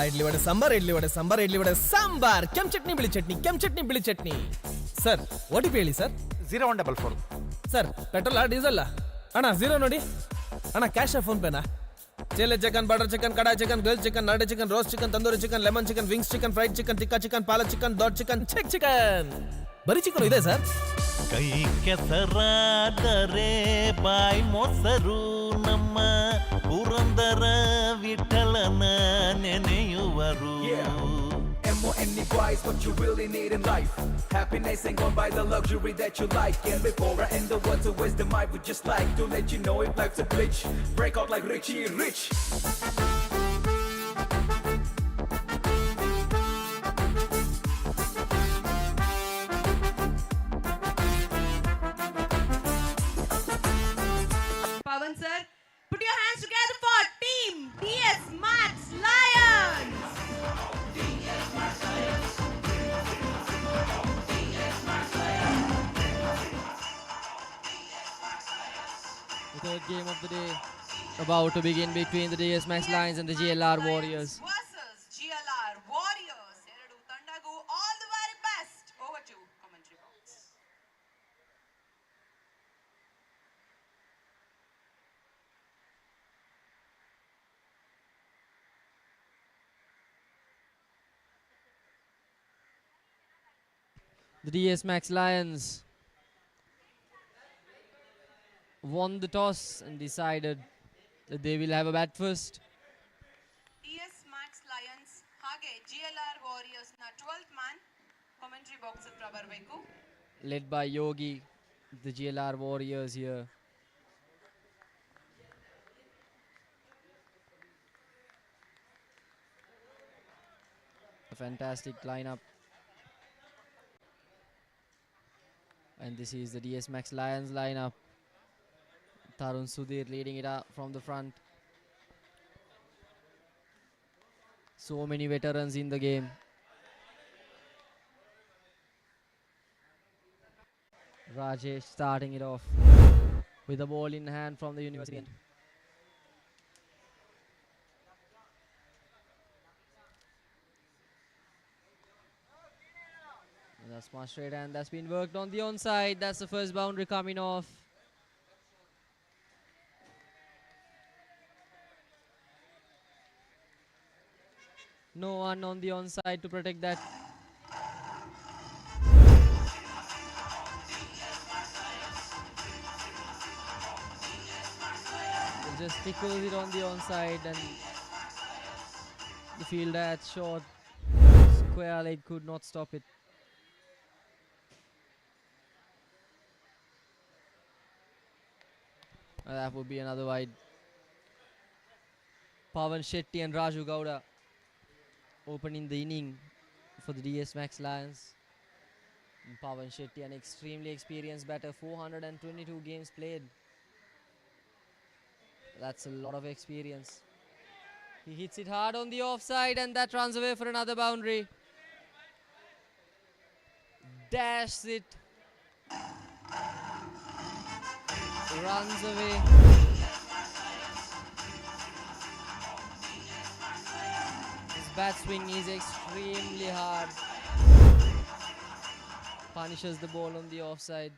ಇಡ್ಲಿ ವಡೆ ಸಾಂಬಾರ್, ಇಡ್ಲಿ ವಡೆ ಸಾಂಬಾರ್, ಇಡ್ಲಿ ವಡೆ ಸಾಂಬಾರ್, ಕೆಂಪು ಚಟ್ನಿ ಬಿಳಿ ಚಟ್ನಿ, ಕೆಂಪು ಚಟ್ನಿ ಬಿಳಿ ಚಟ್ನಿ. ಸರ್ OTP ಹೇಳಿ ಸರ್. 0144. ಸರ್ ಪೆಟ್ರೋಲಾ ಡೀಸೆಲ್ಲಾ? ಅಣ್ಣ 0 ನೋಡಿ ಅಣ್ಣ. ಕ್ಯಾಶ್ ಫೋನ್ ಪೇನಾ? Chilli chicken, butter chicken, kadai chicken, grill chicken, ನಾಟಿ chicken, roast chicken, tandoori chicken, lemon chicken, wings chicken, fried chicken, tikka chicken, palak chicken, ದೊಡ್ಡ ಚಿಕನ್, ಚೆಕ್ ಚಿಕನ್, ಬರೀ ಚಿಕನ್ ಇದೆ ಸರ್. ಕೈ ಕೆಸರಾದರೆ ಬಾಯಿ ಮೊಸರು ನಮ್ಮ ಪುರಂದರ ವಿಠಲನ ನೆನೆಯುವರು. M-O-N-E boys, what you really need in life. Happiness ain't gone by the luxury that you like. And before I end the words of wisdom, I would just like to let you know if life's a glitch, break out like Richie Rich. Pavan sir, put your hands together for Team DS Max Lions. The third game of the day about to begin between the DS Max Lions and the GLR Warriors. Versus GLR Warriors. Eradu tandagu all the very best. Over to commentary box. The DS Max Lions won the toss and decided that they will have a bat first. DS Max Lions hage GLR Warriors na 12th man commentary box hatra barbeku. Led by Yogi, the GLR Warriors here. A fantastic lineup. And this is the DS Max Lions lineup. Tarun Sudhir leading it up from the front. So many veterans in the game. Rajesh starting it off with the ball in hand from the university end. And that's smart straight and that's been worked on the onside. That's the first boundary coming off. No one on the onside to protect that. It just tickles it on the onside and the fielder at short square leg could not stop it. That would be another wide. Pavan Shetty and Raju Gowda opening the inning for the DS Max Lions. And Pavan Shetty, an extremely experienced batter, 422 games played. That's a lot of experience. He hits it hard on the offside and that runs away for another boundary. Dashes it. Runs away. His bat swing is extremely hard. Punishes the ball on the offside.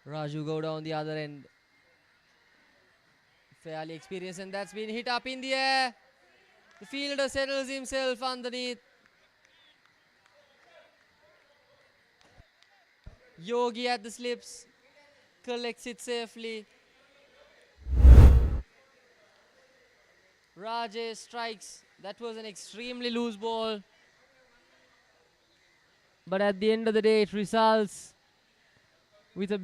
Raju Gowda on the other end. Fairly experienced, and that's been hit up in the air. The fielder settles himself underneath. Yogi at the slips, collects it safely. Rajesh strikes. That was an extremely loose ball. But at the end of the day, it results with a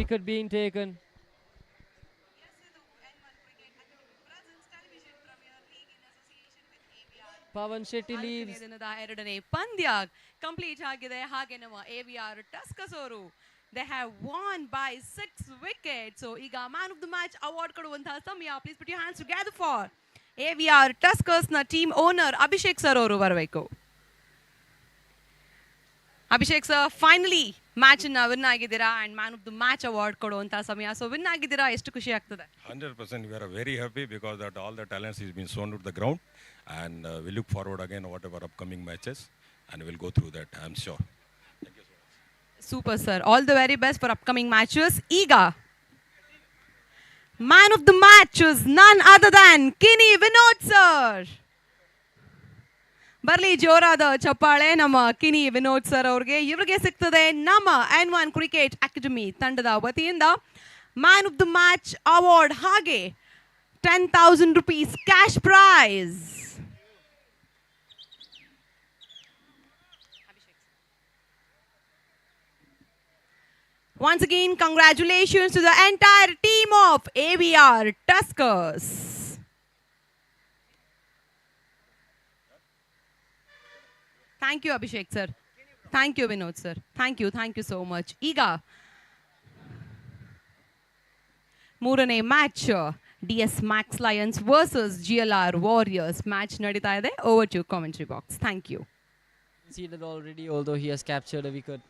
wicket being taken. Pavan Shetty leaves. ದಿನದ ಎರಡನೇ ಪಂದ್ಯ complete ಆಗಿದೆ ಹಾಗೆ ನಮ್ಮ AVR tuskers ಅವರು they have won by 6 wickets. So ಈಗ man of the match award ಕೊಡುವಂತಹ ಸಮಯ. Please put your hands together for AVR tuskers ನ ಟೀಮ್ ಓನರ್ ಅಭಿಷೇಕ್ ಸರ್ ಅವರು ಬರಬೇಕು. ಅಭಿಷೇಕ್ ಸರ್, ಫೈನಲಿ ಮ್ಯಾಚ್ ಅನ್ನ ವಿನ್ ಆಗಿದ್ದೀರಾ and man of the match award ಕೊಡುವಂತಹ ಸಮಯ. ಸೊ ವಿನ್ ಆಗಿದ್ದೀರಾ, ಎಷ್ಟು ಖುಷಿ ಆಗ್ತದೆ? 100% we are very happy because that all the talents is being shown to the ground, and we look forward again whatever upcoming matches, and we'll go through that, I'm sure. Thank you so much. Super sir, all the very best for upcoming matches. ಈಗ man of the match is none other than Kini Vinod sir. ಬರ್ಲಿ ಜೋರಾದ ಚಪ್ಪಾಳೆ ನಮ್ಮ ಕಿನಿ Vinod sir ಅವ್ರಿಗೆ. ಇವ್ರಿಗೆ ಸಿಗ್ತದೆ ನಮ್ಮ N1 cricket academy ತಂಡದ ವತಿಯಿಂದ man of the match award ಹಾಗೆ 10,000 rupees cash prize. Once again, congratulations to the entire team of AVR Tuskers. Thank you, Abhishek sir. Thank you, Vinod sir. Thank you so much. ಈಗ ಮೂರನೇ match DS Max Lions versus GLR Warriors match ನಡೀತಾ ಇದೆ. Over to commentary box. Thank you. Conceded already, although he has captured a wicket.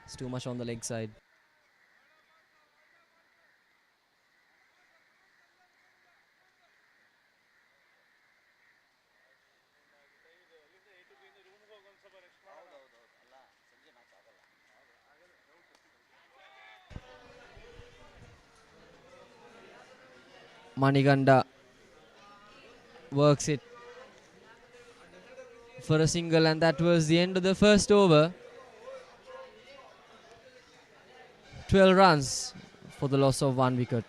It's too much on the leg side. Maniganda works it for a single, and that was the end of the first over. 12 runs for the loss of 1 wicket.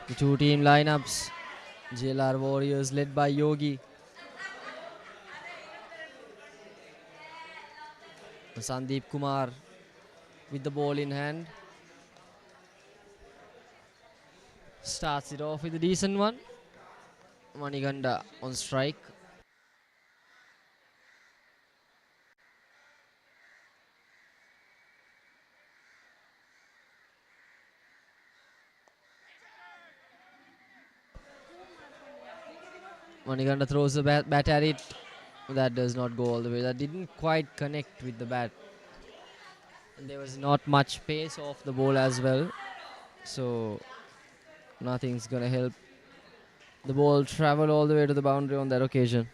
The two team lineups. GLR Warriors led by Yogi. Sandeep Kumar with the ball in hand. Starts it off with a decent one. Maniganda on strike. Maniganda throws the bat at it. That does not go all the way. That didn't quite connect with the bat. And there was not much pace off the ball as well. So nothing's going to help the ball travel all the way to the boundary on that occasion.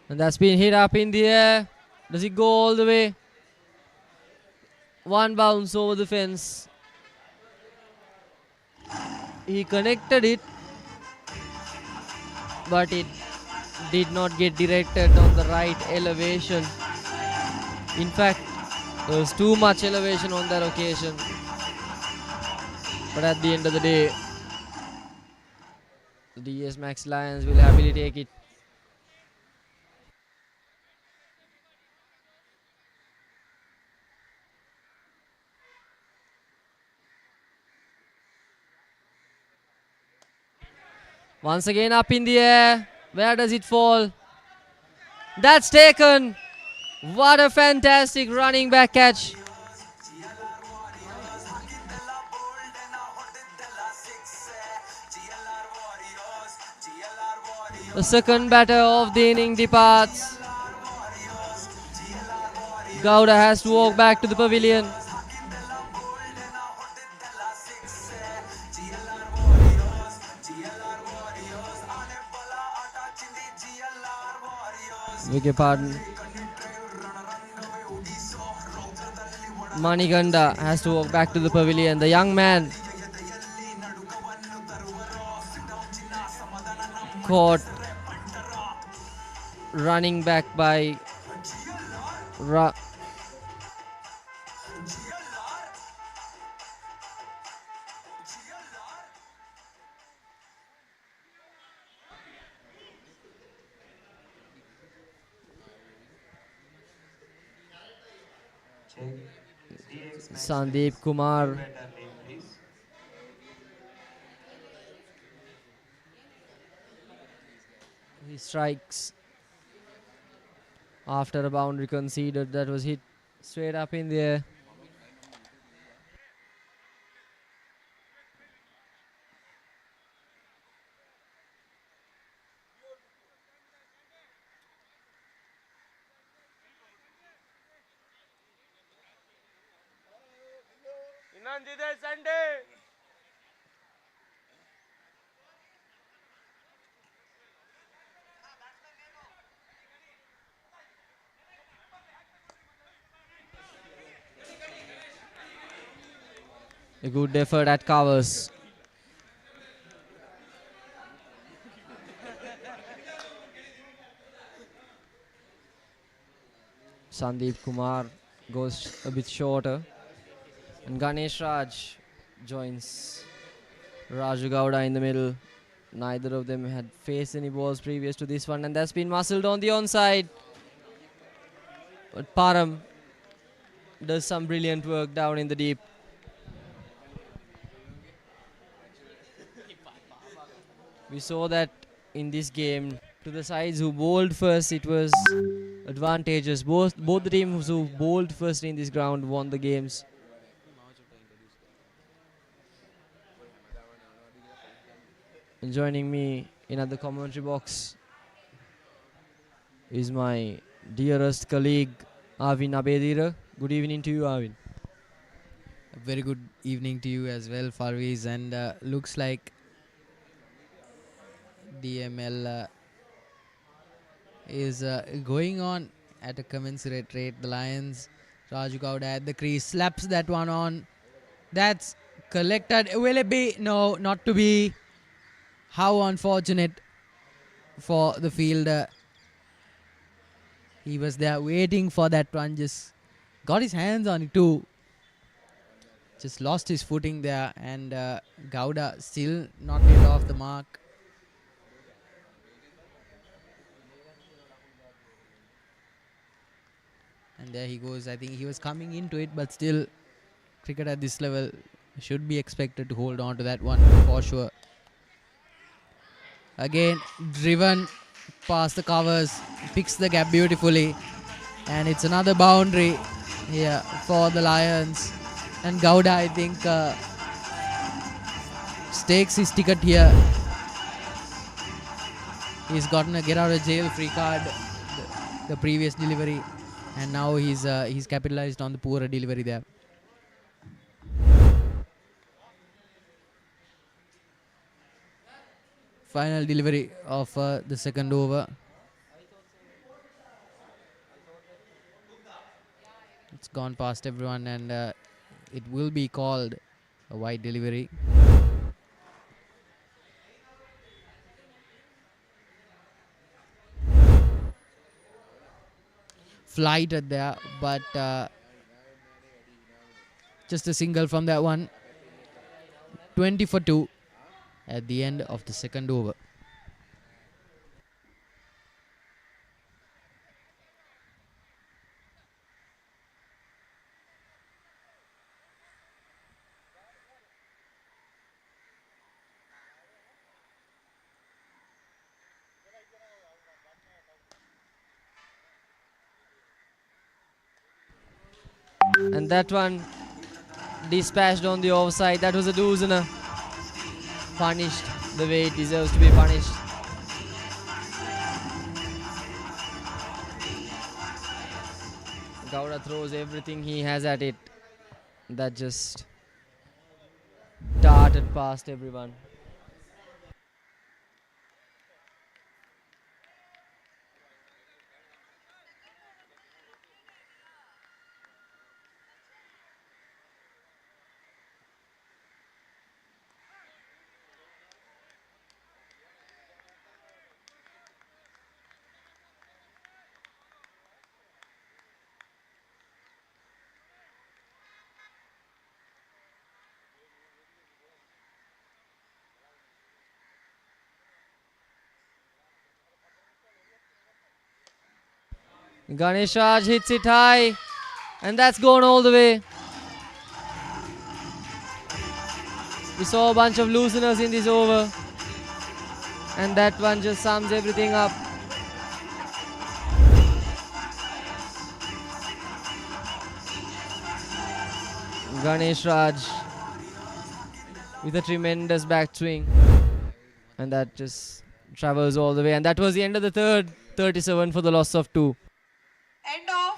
And that's been hit up in the air. Does it go all the way? One bounce over the fence. He connected it, but it did not get directed on the right elevation. In fact, there was too much elevation on that occasion. But at the end of the day, the DS Max Lions will happily take it. Once again up in the air. Where does it fall? That's taken. What a fantastic running back catch. The second batter of the inning departs. Gowda has to walk back to the pavilion. Beg your pardon. Maniganda has to walk back to the pavilion. The young man caught running back by Sandeep Kumar. He strikes after a boundary conceded that was hit straight up in the air. A good effort at covers. Sandeep Kumar goes a bit shorter. And Ganesh Raj joins Raju Gowda in the middle. Neither of them had faced any balls previous to this one, and that's been muscled on the onside. But Param does some brilliant work down in the deep. We saw that in this game. To the sides who bowled first, it was advantageous. Both the teams who bowled first in this ground won the games. And joining me in the commentary box is my dearest colleague Avin Abedira. Good evening to you, Avin. A very good evening to you as well, Farviz. And looks like DML is going on at a commensurate rate. The Lions, Raju Gowda at the crease, slaps that one on. That's collected. Will it be? No, not to be. How unfortunate for the fielder. He was there waiting for that one. Just got his hands on it too. Just lost his footing there. And Gowda still not yet off the mark. And there he goes. I think he was coming into it, but still, cricket at this level should be expected to hold on to that one for sure. Again, driven past the covers, picks the gap beautifully, and it's another boundary here for the Lions. And Gowda, I think, stakes his ticket here. He's gotten a get out of jail free card the previous delivery, and now he's capitalized on the poorer delivery there. Final delivery of the second over. It's gone past everyone, and it will be called a wide delivery. Flighted there, but just a single from that one. 20 for 2 at the end of the second over. And that one dispatched on the offside. That was a doozer. Punished the way it deserves to be punished. Gowda throws everything he has at it. That just darted past everyone. Ganesh Raj hits it high, and that's gone all the way. We saw a bunch of looseners in this over, and that one just sums everything up. Ganesh Raj with a tremendous backswing, and that just travels all the way. And that was the end of the third. 37 for the loss of 2. End of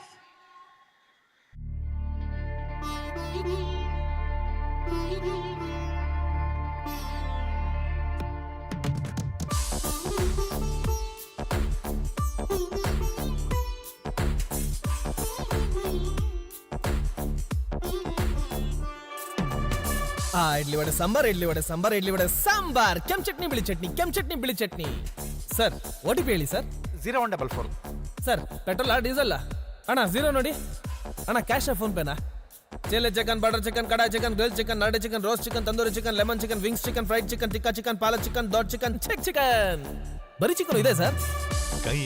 idli vada sambar idli vada sambar idli vada sambar ಕೆಂಪ್ ಚಟ್ನಿ ಬಿಳಿ ಚಟ್ನಿ ಕೆಂಪ್ ಚಟ್ನಿ ಬಿಳಿ chutney sir OTP ಹೇಳಿ sir 0144 sir ಪೆಟ್ರೋಲಾ ಡೀಸೆಲ್ಲಾ ಅಣ್ಣ 0 ನೋಡಿ ಅಣ್ಣ ಕ್ಯಾಶ್ ಫೋನ್ ಪೇನಾ chilli chicken butter chicken kadai chicken grill chicken ನಾಟಿ chicken roast chicken tandoori chicken lemon chicken wings chicken fried chicken tikka chicken palak chicken ದೊಡ್ಡ ಚಿಕನ್ ಚಿಕನ್ ಬರೀ ಚಿಕನ್ ಇದೆ ಸರ್ ಕೈ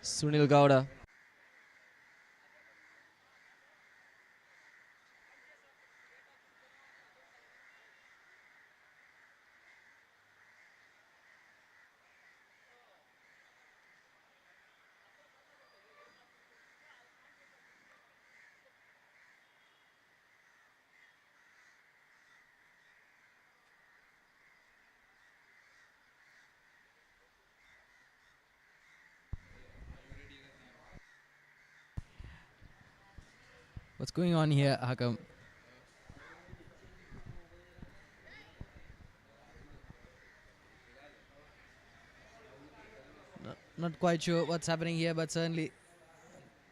Sunil Gowda. What's going on here, Hakam? Not quite sure what's happening here, but certainly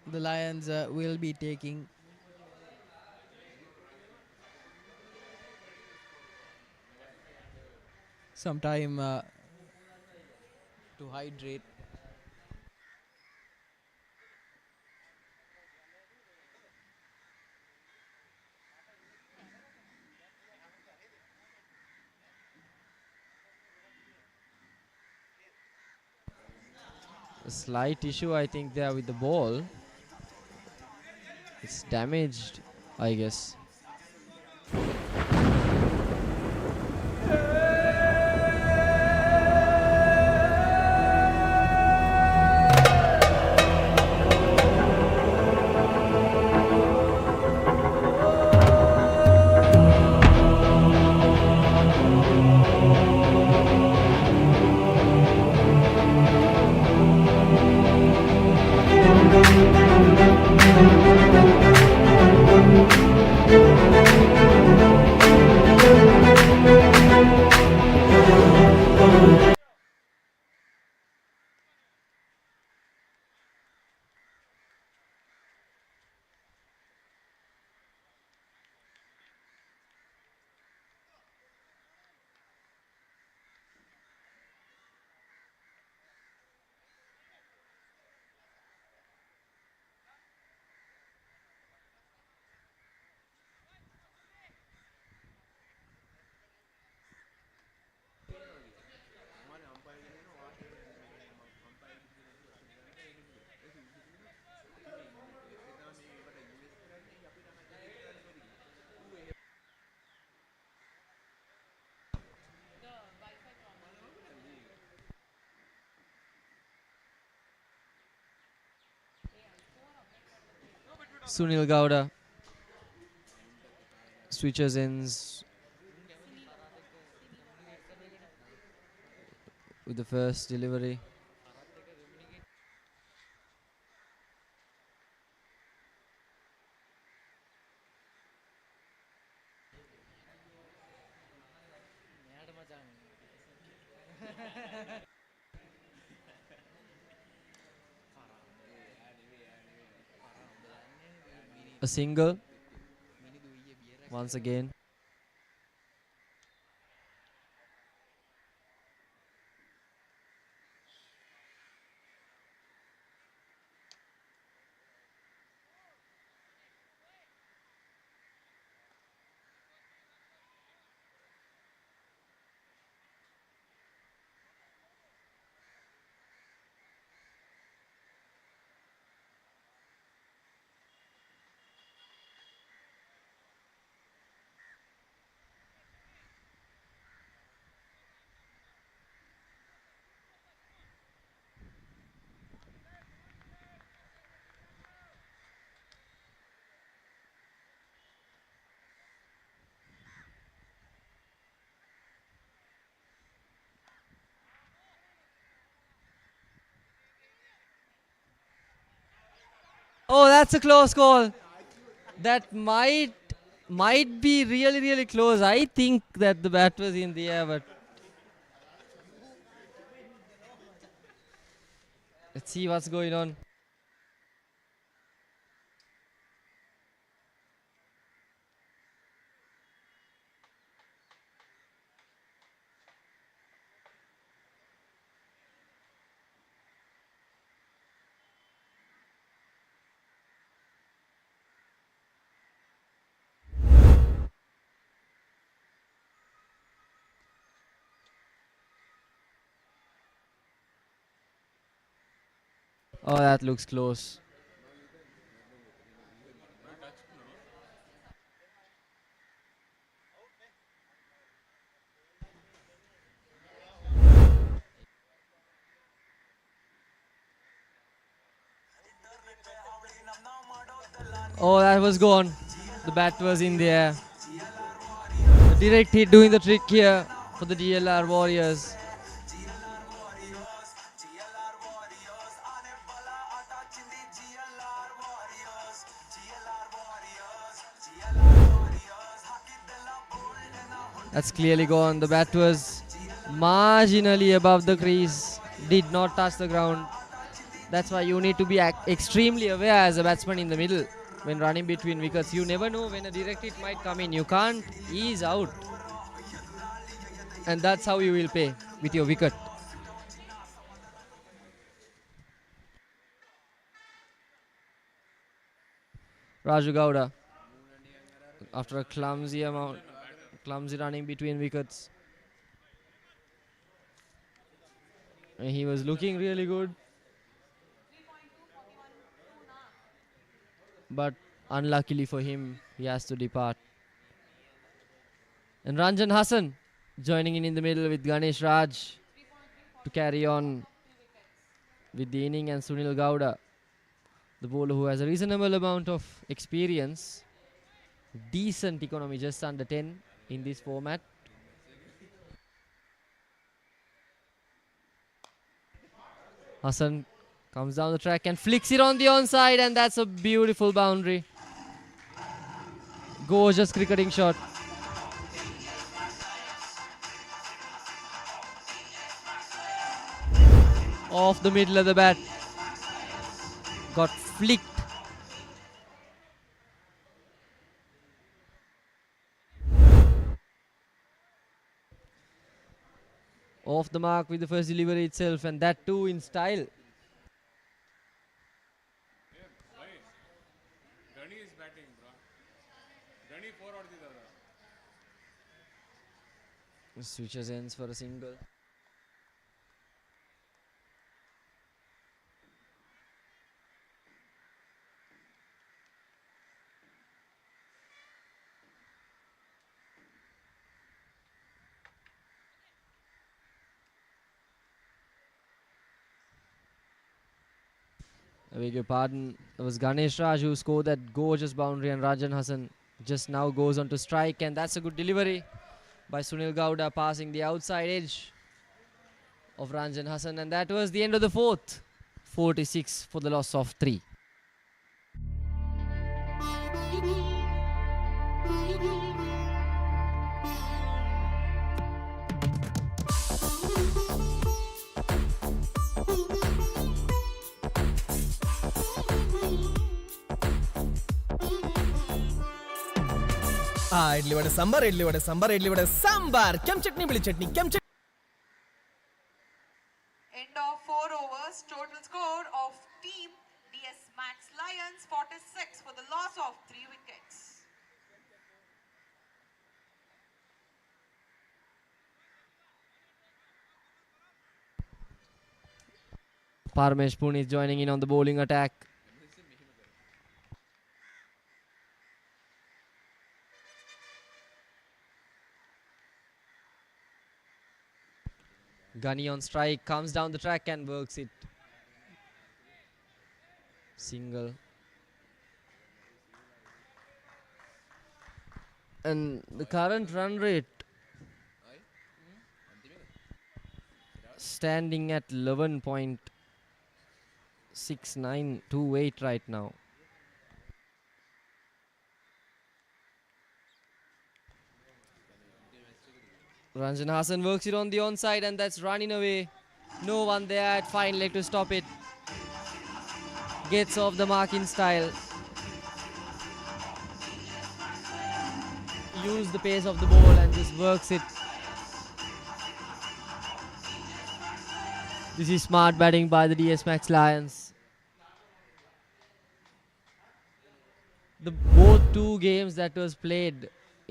the Lions will be taking some time to hydrate. A slight issue, I think, there with the ball. It's damaged, I guess. Sunil Gowda switches ends with the first delivery. A single once again. Oh, that's a close call. That might be really close. I think that the bat was in the air, but let's see what's going on. Oh, that looks close. Oh, that was gone. The bat was in the air. The direct hit doing the trick here for the GLR Warriors. That's clearly gone. The bat was marginally above the crease. Did not touch the ground. That's why you need to be extremely aware as a batsman in the middle when running between wickets. You never know when a direct hit might come in. You can't ease out. And that's how you will pay with your wicket. Raju Gowda, after a clumsy running between wickets. And he was looking really good. But unluckily for him, he has to depart. And Ranjan Hassan joining in the middle with Ganesh Raj to carry on with the inning, and Sunil Gowda, the bowler who has a reasonable amount of experience, decent economy, just under 10 in this format. Hassan comes down the track and flicks it on the onside, and that's a beautiful boundary. Gorgeous cricketing shot. Off the middle of the bat. Got flicked. Off the mark with the first delivery itself, and that too in style. Switches ends for a single. I beg your pardon. It was Ganesh Raj who scored that gorgeous boundary, and Ranjan Hassan just now goes on to strike, and that's a good delivery by Sunil Gowda, passing the outside edge of Ranjan Hassan, and that was the end of the fourth. 46 for the loss of 3. Idli vada sambar, idli vada sambar, idli vada sambar, ಕೆಂಪು ಚಟ್ನಿ, ಬಿಳಿ ಚಟ್ನಿ, ಕೆಂಪು chutney. End of 4 overs. Total score of team DS Max Lions 46 for the loss of 3 wickets. Parmesh Pune is joining in on the bowling attack. Gunny on strike, comes down the track and works it. Single. And the current run rate standing at 11.6928 right now. Ranjan Hassan works it on the onside, and that's running away. No one there at fine leg to stop it. Gets off the mark in style. Use the pace of the ball and just works it. This is smart batting by the DS Max Lions. Both two games that was played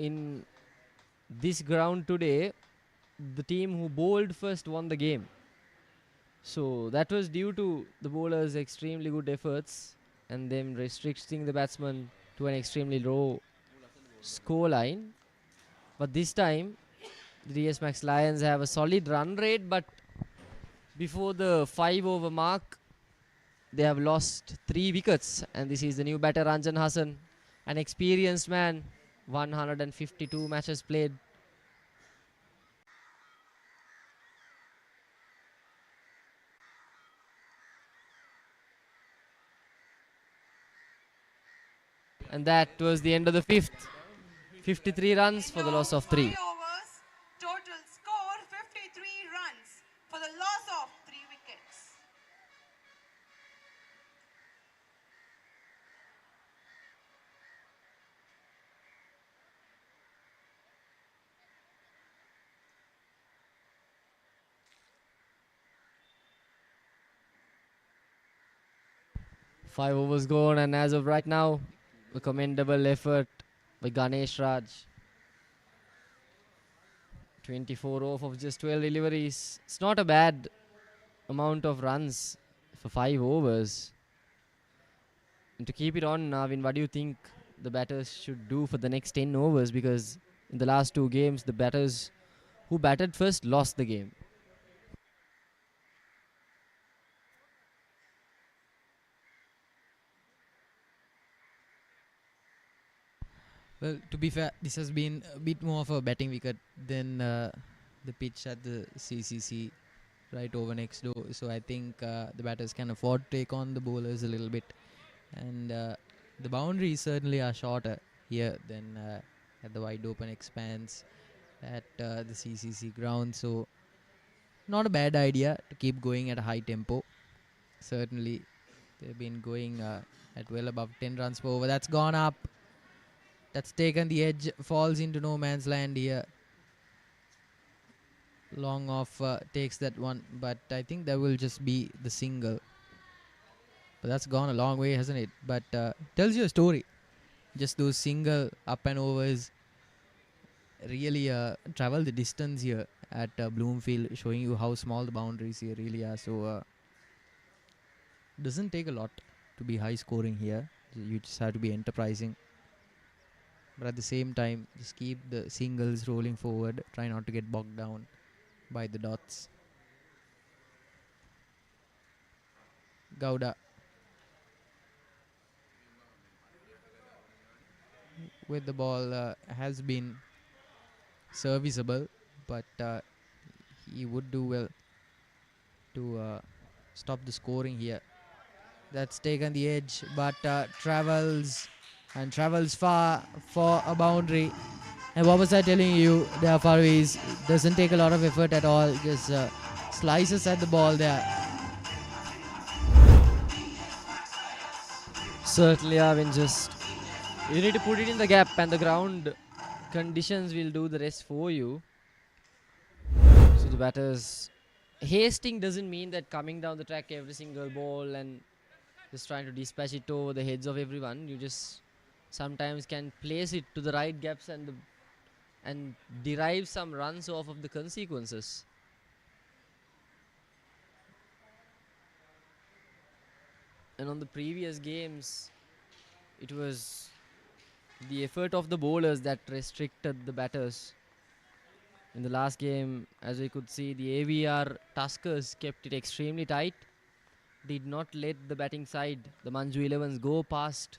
in this ground today, the team who bowled first won the game. So that was due to the bowlers' extremely good efforts and them restricting the batsman to an extremely low score line. But this time, the DS Max Lions have a solid run rate, but before the 5 over mark, they have lost 3 wickets, and this is the new batter Ranjan Hassan, an experienced man, 152 matches played. And that was the end of the fifth. 53 runs for the loss of 3. 5 overs. Total score 53 runs for the loss of 3 wickets. Five overs gone, and as of right now, a commendable effort by Ganesh Raj. 24 off of just 12 deliveries. It's not a bad amount of runs for 5 overs. And to keep it on, Navin, what do you think the batters should do for the next 10 overs? Because in the last 2 games, the batters who batted first lost the game. Well, to be fair, this has been a bit more of a batting wicket than the pitch at the CCC right over next door. So I think the batters can afford to take on the bowlers a little bit. And the boundaries certainly are shorter here than at the wide open expanse at the CCC ground. So not a bad idea to keep going at a high tempo. Certainly they've been going at well above 10 runs per over. That's gone up. That's taken the edge, falls into no man's land here. Long off takes that one, but I think that will just be the single. But that's gone a long way, hasn't it? But tells you a story. Just those single up and overs really travel the distance here at Bloomfield, showing you how small the boundaries here really are. So doesn't take a lot to be high scoring here. You just have to be enterprising. But at the same time, just keep the singles rolling forward. Try not to get bogged down by the dots. Gowda with the ball has been serviceable, but he would do well to stop the scoring here. That's taken the edge, but travels far for a boundary. And what was I telling you? There, Farviz doesn't take a lot of effort at all. Just slices at the ball there. Certainly, Arvin, just you need to put it in the gap, and the ground conditions will do the rest for you. So the batters hasting doesn't mean that coming down the track every single ball and just trying to dispatch it over the heads of everyone. You just sometimes can place it to the right gaps and derive some runs off of the consequences. And on the previous games, it was the effort of the bowlers that restricted the batters. In the last game, as we could see, the AVR Tuskers kept it extremely tight, did not let the batting side, the Manju 11s, go past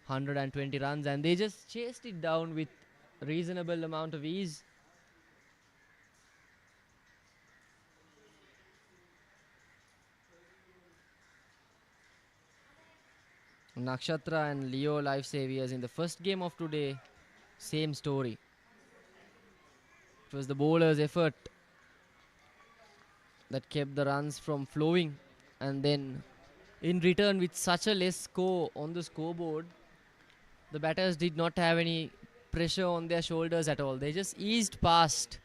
120 runs, and they just chased it down with reasonable amount of ease. Nakshatra and Leo Life Saviors in the first game of today, same story. It was the bowler's effort that kept the runs from flowing, and then in return, with such a less score on the scoreboard, the batters did not have any pressure on their shoulders at all. They just eased past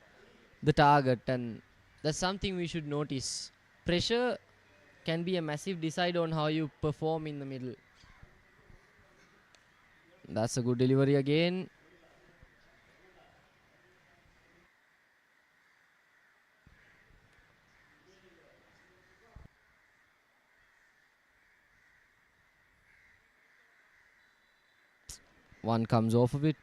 the target, and that's something we should notice. Pressure can be a massive decider on how you perform in the middle. That's a good delivery again. One comes off of it.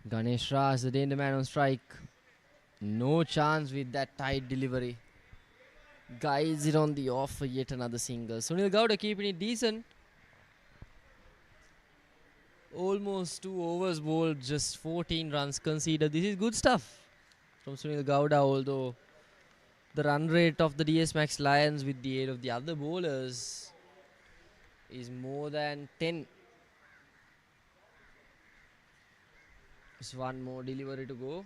Ganesh Raj, the danger man on strike. No chance with that tight delivery. Guides it on the off for yet another single. Sunil Gowda keeping it decent. Almost 2 overs bowled, just 14 runs conceded. This is good stuff from Sunil Gowda, although the run rate of the DS Max Lions with the aid of the other bowlers is more than 10. Just one more delivery to go.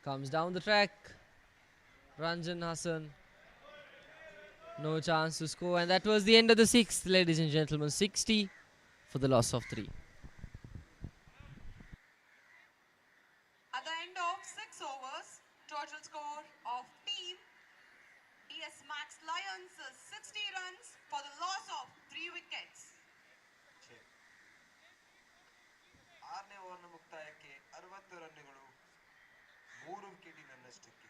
Comes down the track. Ranjan Hassan. No chance to score, and that was the end of the 6th, ladies and gentlemen. 60 for the loss of 3. At the end of 6 overs, total score of team DS Max Lions is 60 runs for the loss of 3 wickets. 6ನೇ ಓವರ್ನ ಮುಕ್ತಾಯಕ್ಕೆ 60 ರನ್ನುಗಳು 3 ವಿಕೆಟಿನ ನಷ್ಟಕ್ಕೆ.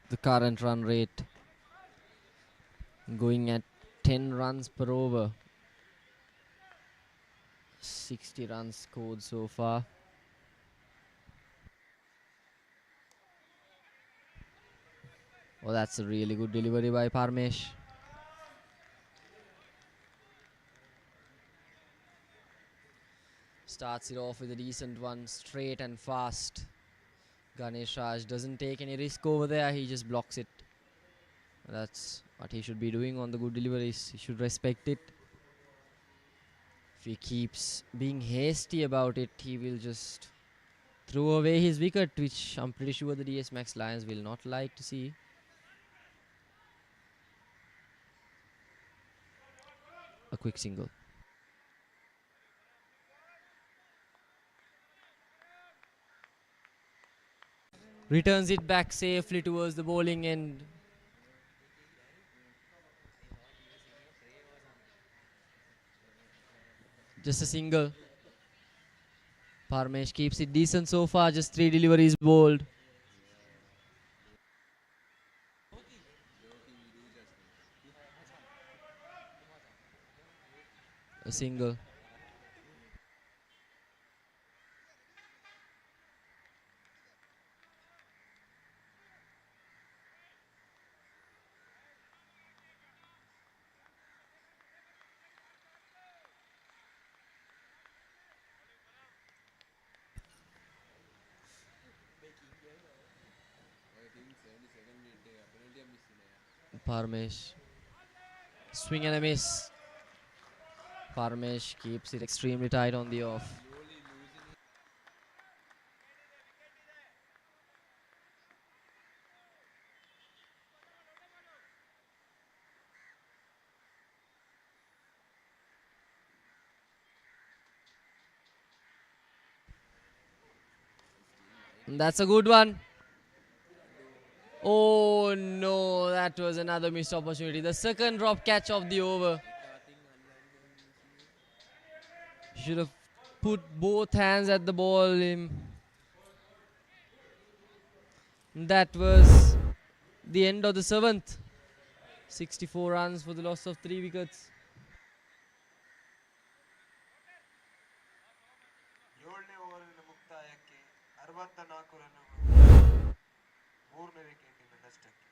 The current run rate going at 10 runs per over. 60 runs scored so far. Oh, that's a really good delivery by Parmesh. Starts it off with a decent one, straight and fast. Ganesh Raj doesn't take any risk over there, he just blocks it. That's what he should be doing on the good deliveries. He should respect it. If he keeps being hasty about it, he will just throw away his wicket, which I'm pretty sure the DS Max Lions will not like to see. A quick single. Returns it back safely towards the bowling end. Just a single. Parmesh keeps it decent so far, just 3 deliveries bowled. A single. Parmesh. Swing and a miss. Parmesh keeps it extremely tight on the off. That's a good one. Oh no, that was another missed opportunity. The second drop catch of the over. Should have put both hands at the ball. That was the end of the 7th. 64 runs for the loss of 3 wickets. 7ನೇ ಓವರಿನ ಮುಕ್ತಾಯಕ್ಕೆ 64 ರನ್ನುಗಳು 3ನೇ ವಿಕೆಟಿನ ನಷ್ಟಕ್ಕೆ.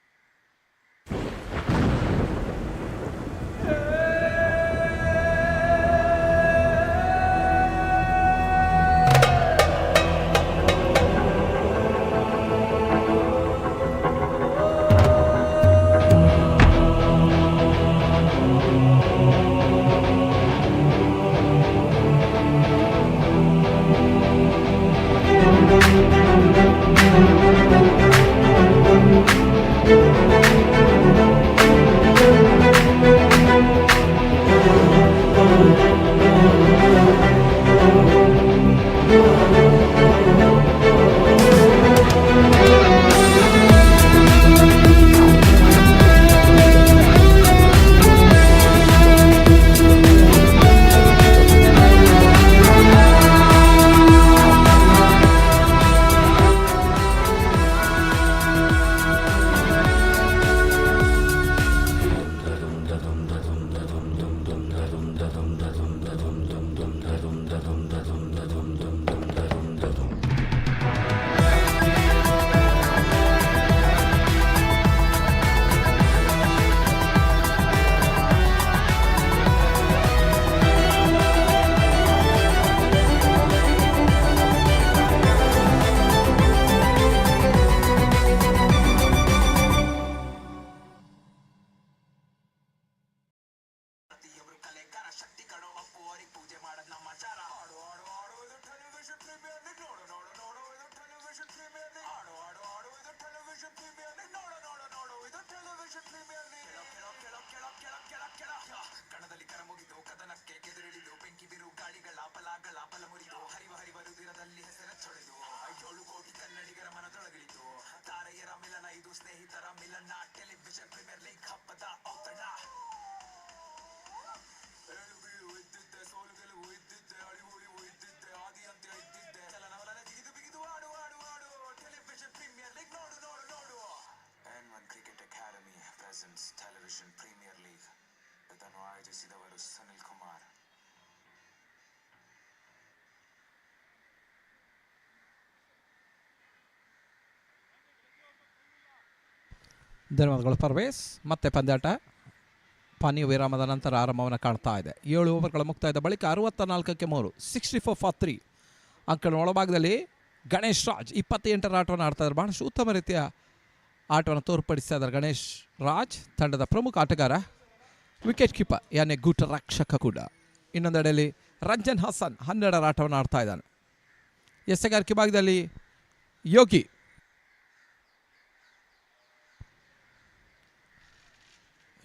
Television premier league ಇದನ್ನು ಆಯೋಜಿಸಿದವರು ಸುನಿಲ್ ಕುಮಾರ್. ಧನ್ಯವಾದಗಳು ಪರ್ವೇಸ್. ಮತ್ತೆ ಪಂದ್ಯಾಟ ಪಾನೀಯ ವಿರಾಮದ ನಂತರ ಆರಂಭವನ್ನು ಕಾಣ್ತಾ ಇದೆ. 7 ಓವರ್ಗಳ ಮುಕ್ತಾಯದ ಬಳಿಕ 64ಕ್ಕೆ 3, 64 ಫಾರ್ 3 ಅಂಕಣ ಒಳಭಾಗದಲ್ಲಿ ಗಣೇಶ್ ರಾಜ್ 28ರ ಆಟವನ್ನು ಆಡ್ತಾ ಇದ್ದಾರೆ. ಬಹಳಷ್ಟು ಉತ್ತಮ ರೀತಿಯ ಆಟವನ್ನು ತೋರ್ಪಡಿಸ್ತಾ ಇದ್ದಾರೆ ಗಣೇಶ್ ರಾಜ್, ತಂಡದ ಪ್ರಮುಖ ಆಟಗಾರ, ವಿಕೆಟ್ ಕೀಪರ್ ಯಾನೇ ಗೂಟ ರಕ್ಷಕ ಕೂಡ. ಇನ್ನೊಂದೆಡೆಯಲ್ಲಿ ರಂಜನ್ ಹಸನ್ 12ರ ಆಟವನ್ನು ಆಡ್ತಾ ಇದ್ದಾನೆ. ಎಸೆಗಾರಿಕೆ ಭಾಗದಲ್ಲಿ ಯೋಗಿ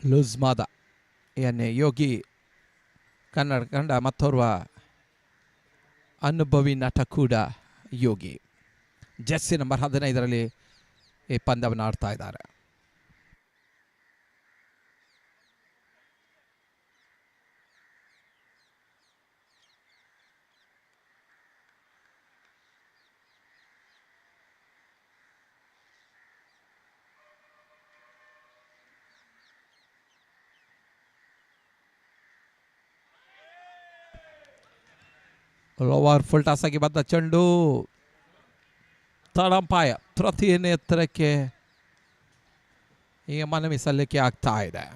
ಲುಜ್ಮಾದ ಯಾನೇ ಯೋಗಿ ಕನ್ನಡ ಕಂಡ ಮತ್ತೋರ್ವ ಅನುಭವಿ ನಟ ಕೂಡ ಯೋಗಿ. ಜೆರ್ಸಿ ನಂಬರ್ 15ರಲ್ಲಿ ಈ ಪಂದ್ಯವನ್ನು ಆಡ್ತಾ ಇದ್ದಾರೆ. ಲೋವರ್ ಫುಲ್ ಟಾಸ್ ಆಗಿ ಬಂದ ಚೆಂಡು ತಳಂಪಾಯ ಪ್ರತಿ ಎತ್ತರಕ್ಕೆ ಈಗ ಮನವಿ ಸಲ್ಲಿಕೆ ಆಗ್ತಾ ಇದೆ.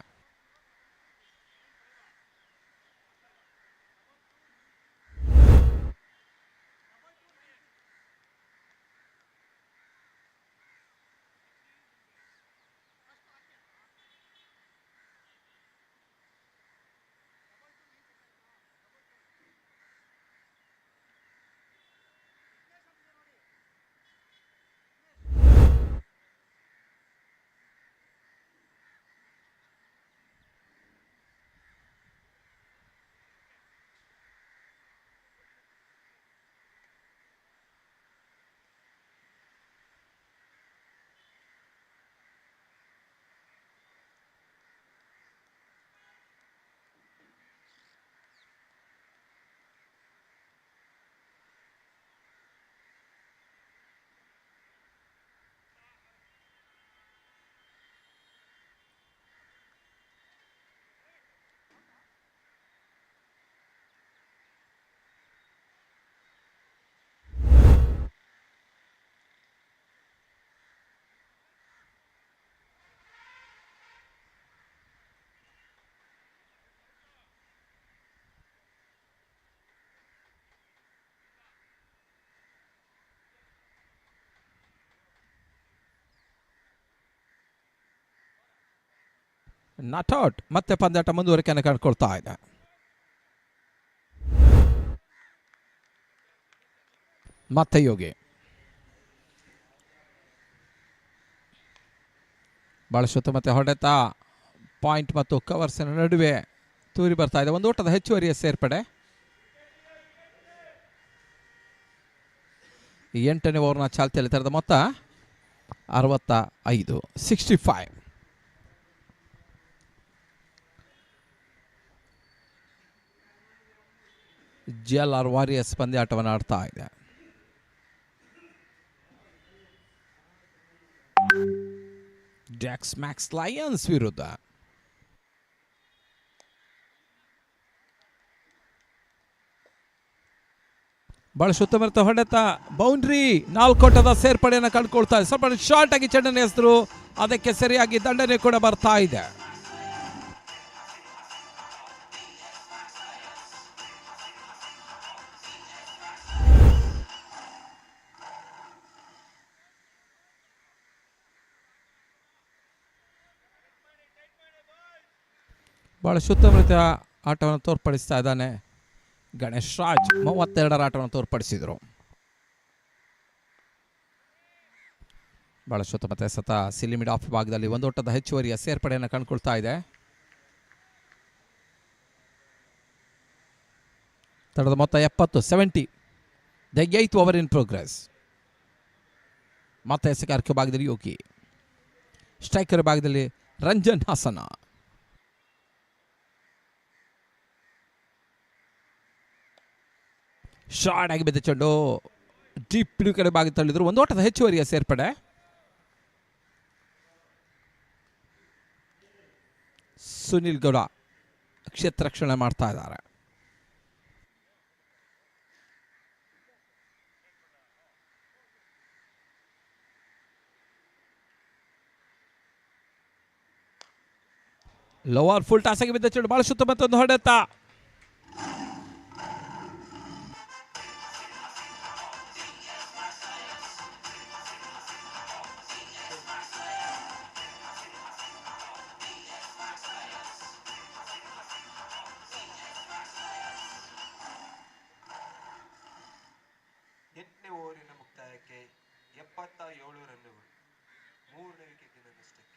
ನಾಟ್ಔಟ್. ಮತ್ತೆ ಪಂದ್ಯಾಟ ಮುಂದುವರಿಕೆಯನ್ನು ಕಂಡುಕೊಳ್ತಾ ಇದೆ. ಮತ್ತೆ ಯೋಗಿ ಬಳಸುತ್ತ ಮತ್ತೆ ಹೊಡೆತ ಪಾಯಿಂಟ್ ಮತ್ತು ಕವರ್ಸಿನ ನಡುವೆ ತೂರಿ ಬರ್ತಾ ಇದೆ. ಒಂದು ಓಟದ ಹೆಚ್ಚುವರಿಯ ಸೇರ್ಪಡೆ. 8ನೇ ಓವರ್ನ ಚಾಲ್ತಿಯಲ್ಲಿ ತೆರೆದ ಮೊತ್ತ 65, 65. GLR Warriors ಪಂದ್ಯಾಟವನ್ನು ಆಡ್ತಾ ಇದೆ. ಮ್ಯಾಕ್ಸ್ ಲಯನ್ಸ್ ವಿರುದ್ಧ ಬಹಳ ಸುತ್ತಮುತ್ತ ಹೊಡೆತ ಬೌಂಡ್ರಿ 4 ಓಟದ ಸೇರ್ಪಡೆಯನ್ನು ಕಂಡುಕೊಳ್ತಾ ಇದೆ. ಸ್ವಲ್ಪ ಶಾರ್ಟ್ ಆಗಿ ಚೆಂಡನ್ನು ಎಸೆದ್ರು, ಅದಕ್ಕೆ ಸರಿಯಾಗಿ ದಂಡನೆ ಕೂಡ ಬರ್ತಾ ಇದೆ. ಬಹಳ ಸುತ್ತಮುತ್ತ ಆಟವನ್ನು ತೋರ್ಪಡಿಸ್ತಾ ಇದ್ದಾನೆ ಗಣೇಶ್ ರಾಜ್. 32ರ ಆಟವನ್ನು ತೋರ್ಪಡಿಸಿದರು. ಬಹಳ ಸುತ್ತಮುತ್ತ ಸತ ಸಿಲಿ ಮಿಡ್ ಆಫ್ ಭಾಗದಲ್ಲಿ ಒಂದು ಓಟದ ಹೆಚ್ಚುವರಿಯ ಸೇರ್ಪಡೆಯನ್ನು ಕಂಡುಕೊಳ್ತಾ ಇದೆ. ತಡದ ಮೊತ್ತ 70, 70. The 8th over in progress. ಮತ್ತೆ ಎಸೆಗಾರಿಕೆ ಭಾಗದಲ್ಲಿ ಯೋಗಿ, ಸ್ಟ್ರೈಕರ್ ಭಾಗದಲ್ಲಿ ರಂಜನ್ ಹಾಸನ. ಶಾರ್ಟ್ ಆಗಿ ಬಿದ್ದ ಚೆಂಡು ಡೀಪ್ ಕಡೆ ಭಾಗ ತಳ್ಳಿದ್ರು. ಒಂದು ಓಟದ ಹೆಚ್ಚುವರಿಯ ಸೇರ್ಪಡೆ. ಸುನಿಲ್ ಗೌಡ ಕ್ಷೇತ್ರ ರಕ್ಷಣೆ ಮಾಡ್ತಾ ಇದ್ದಾರೆ. ಲೋವರ್ ಫುಲ್ ಟಾಸ್ ಆಗಿ ಬಿದ್ದ ಚೆಂಡು ಬಹಳ ಸುತ್ತಮುತ್ತೊಂದು ಹೊಡೆತ. ಎಂಟನೇ ಓವರಿನ ಮುಕ್ತಾಯಕ್ಕೆ 77 ರನ್ನುಗಳು, 3ನೇ ವಿಕೆಟಿನ ನಷ್ಟಕ್ಕೆ.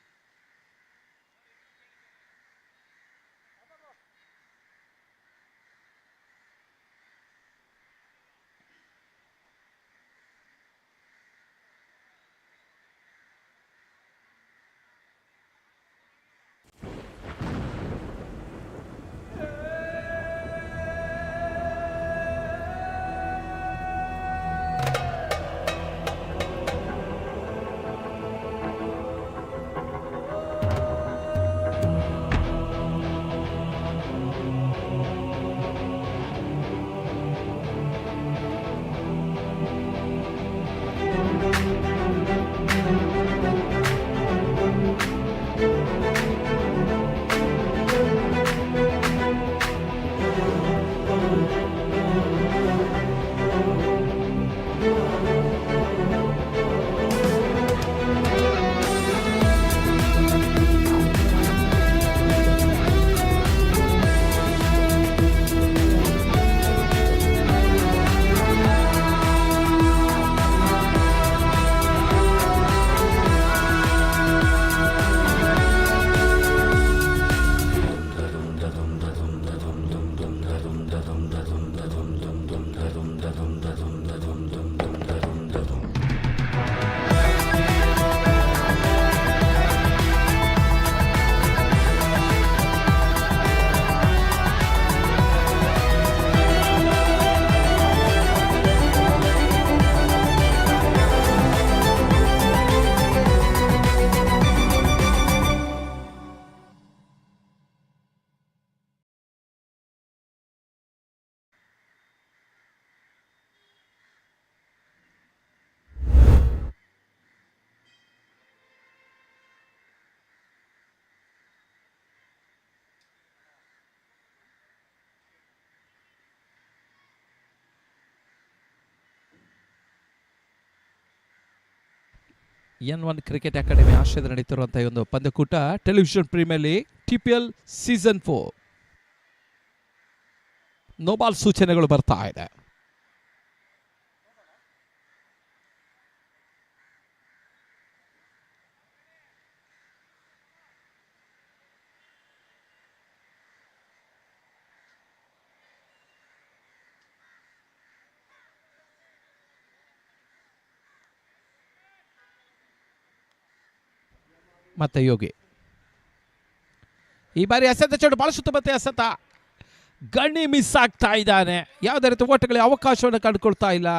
N1 ಕ್ರಿಕೆಟ್ ಅಕಾಡೆಮಿ ಆಶ್ರಯದಲ್ಲಿ ನಡೀತಿರುವಂತಹ ಈ ಒಂದು ಪಂದ್ಯಕೂಟ television premier league TPL season 4. No ball ಸೂಚನೆಗಳು ಬರ್ತಾ ಇದೆ. ಮತ್ತೆ ಯೋಗಿ ಈ ಬಾರಿ ಎಸೆತ ಚೆಂಡು ಬಹಳ ಸುತ್ತಮುತ್ತ ಎಸೆತ, ಗಣಿ ಮಿಸ್ ಆಗ್ತಾ ಇದ್ದಾನೆ. ಯಾವುದೇ ರೀತಿ ಓಟಗಳಿಗೆ ಅವಕಾಶವನ್ನು ಕಂಡುಕೊಳ್ತಾ ಇಲ್ಲ.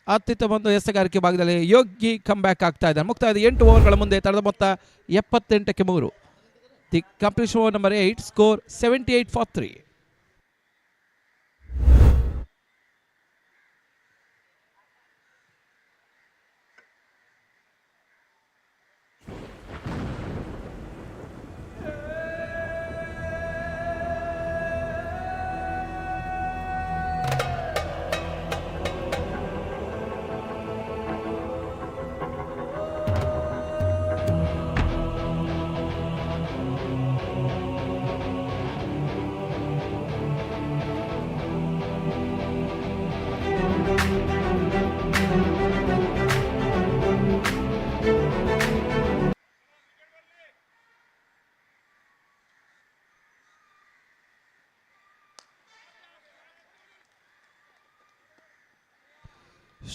ಅತ್ಯುತ್ತಮ ಒಂದು ಎಸೆಗಾರಿಕೆ ಭಾಗದಲ್ಲಿ ಯೋಗಿ ಕಮ್ ಬ್ಯಾಕ್ ಆಗ್ತಾ ಇದ್ದಾನೆ. ಮುಕ್ತಾಯದ 8 ಓವರ್ಗಳ ಮುಂದೆ ತಡೆದ ಮೊತ್ತ 78ಕ್ಕೆ 3. The completion over number 8, score 78 for 3.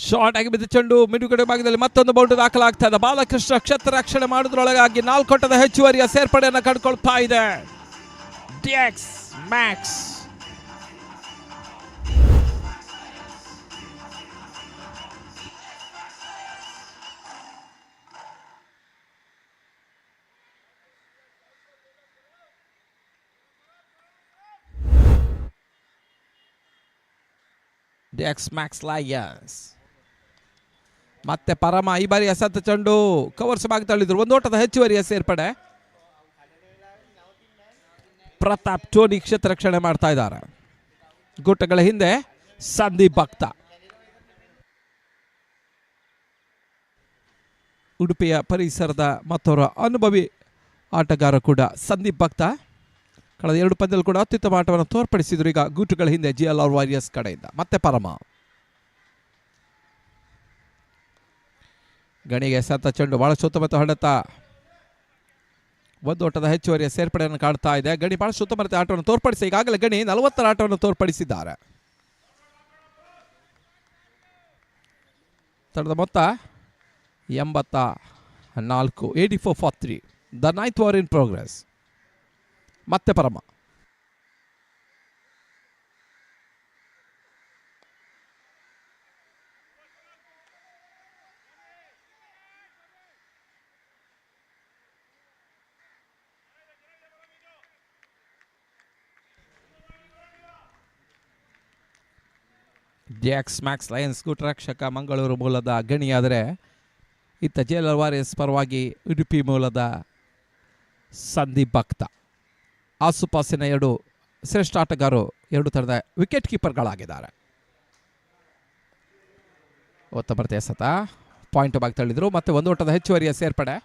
Short ಆಗಿ ಬಿದ್ದ ಚೆಂಡು ಮಿಡುಗಡೆ ಭಾಗದಲ್ಲಿ ಮತ್ತೊಂದು ಬೌಂಡ್ ದಾಖಲಾಗ್ತಾ ಇದೆ. ಬಾಲಕೃಷ್ಣ ಕ್ಷತ್ರ ರಕ್ಷಣೆ ಮಾಡುವುದರೊಳಗಾಗಿ 4 ಓಟದ ಹೆಚ್ಚುವರಿಯ ಸೇರ್ಪಡೆಯನ್ನು ಕಂಡುಕೊಳ್ತಾ ಇದೆ DX Max. DX Max Lions. ಮತ್ತೆ ಪರಮ ಈ ಬಾರಿ ಎಸೆತ ಚೆಂಡು ಕವರ್ಸ್ ಭಾಗ ತಳ್ಳಿದ್ರು. 1 ಓಟದ ಹೆಚ್ಚುವರಿಯ ಸೇರ್ಪಡೆ. ಪ್ರತಾಪ್ ಟೋನಿ ಕ್ಷೇತ್ರರಕ್ಷಣೆ ಮಾಡ್ತಾ ಇದ್ದಾರೆ. ಗುಟ್ಟಗಳ ಹಿಂದೆ ಸಂದೀಪ್ ಭಕ್ತ. ಉಡುಪಿಯ ಪರಿಸರದ ಮತ್ತೊಬ್ಬ ಅನುಭವಿ ಆಟಗಾರ ಕೂಡ ಸಂದೀಪ್ ಭಕ್ತ. ಕಳೆದ 2 ಪಂದ್ಯದಲ್ಲಿ ಕೂಡ ಅತ್ಯುತ್ತಮ ಆಟವನ್ನು ತೋರ್ಪಡಿಸಿದ್ರು. ಈಗ ಗೂಟುಗಳ ಹಿಂದೆ GLR ವಾರಿಯರ್ಸ್ ಕಡೆಯಿಂದ ಮತ್ತೆ ಪರಮ. ಗಣಿಗೆ ಸತ್ತ ಚೆಂಡು ಬಹಳಷ್ಟು ಉತ್ತಮ ಹೊಡೆತ. ಒಂದು ಓಟದ ಹೆಚ್ಚುವರಿಯ ಸೇರ್ಪಡೆಯನ್ನು ಕಾಣ್ತಾ ಇದೆ. ಗಣಿ ಬಹಳಷ್ಟು ಉತ್ತಮ ಆಟವನ್ನು ತೋರ್ಪಡಿಸಿ ಈಗಾಗಲೇ ಗಣಿ 40ರ ಆಟವನ್ನು ತೋರ್ಪಡಿಸಿದ್ದಾರೆ. ತಂಡದ ಮೊತ್ತ 84, 84 for 3. The 9th over in progress. ಮತ್ತೆ ಪರಮ. ಡ್ಯಾಕ್ಸ್ ಮ್ಯಾಕ್ಸ್ ಲಯನ್ಸ್ ಗುಟರಕ್ಷಕ ಮಂಗಳೂರು ಮೂಲದ ಗಣಿಯಾದರೆ ಇತ್ತ GLR ವಾರಿಯರ್ಸ್ ಪರವಾಗಿ ಉಡುಪಿ ಮೂಲದ ಸಂದೀಪ್ ಭಕ್ತ. ಆಸುಪಾಸಿನ 2 ಶ್ರೇಷ್ಠ ಆಟಗಾರರು 2 ಥರದ ವಿಕೆಟ್ ಕೀಪರ್ಗಳಾಗಿದ್ದಾರೆ. ಉತ್ತಮ ಎಸೆತ ಪಾಯಿಂಟ್ ಬಾಗಿ ತಳ್ಳಿದ್ರು. ಮತ್ತೆ 1 ಓಟದ ಹೆಚ್ಚುವರಿಯ ಸೇರ್ಪಡೆ.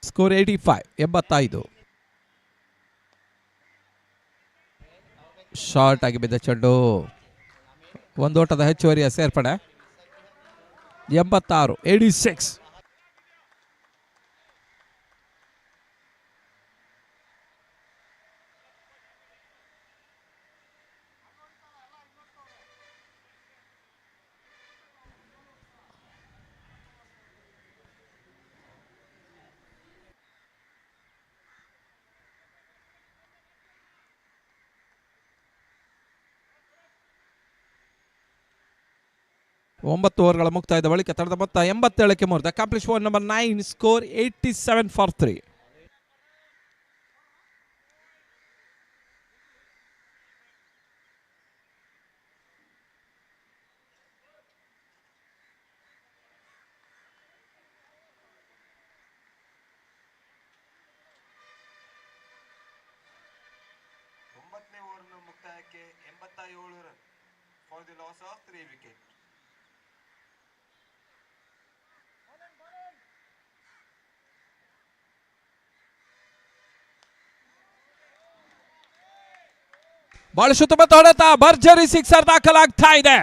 ಸ್ಕೋರ್ 85, 85. ಶಾರ್ಟ್ ಆಗಿ ಬಿದ್ದ ಚೆಂಡು. 1 ಓಟದ ಹೆಚ್ಚುವರಿಯ ಸೇರ್ಪಡೆ. 86, 86. ಒಂಬತ್ತು ಓವರ್ಗಳ ಮುಕ್ತಾಯದ ಬಳಿಕ ತಂಡದ ಮೊತ್ತ 87ಕ್ಕೆ 3. The accomplish over number 9, score 87 for 3. ಒಂಬತ್ತನೇ ಓವರ್ನ ಮುಕ್ತಾಯಕ್ಕೆ 87 run for the laws of 3 wicket. ಬಹಳ ಉತ್ತಮ ಹೊಡೆತ. ಭರ್ಜರಿ ಸಿಕ್ಸರ್ ದಾಖಲಾಗ್ತಾ ಇದೆ.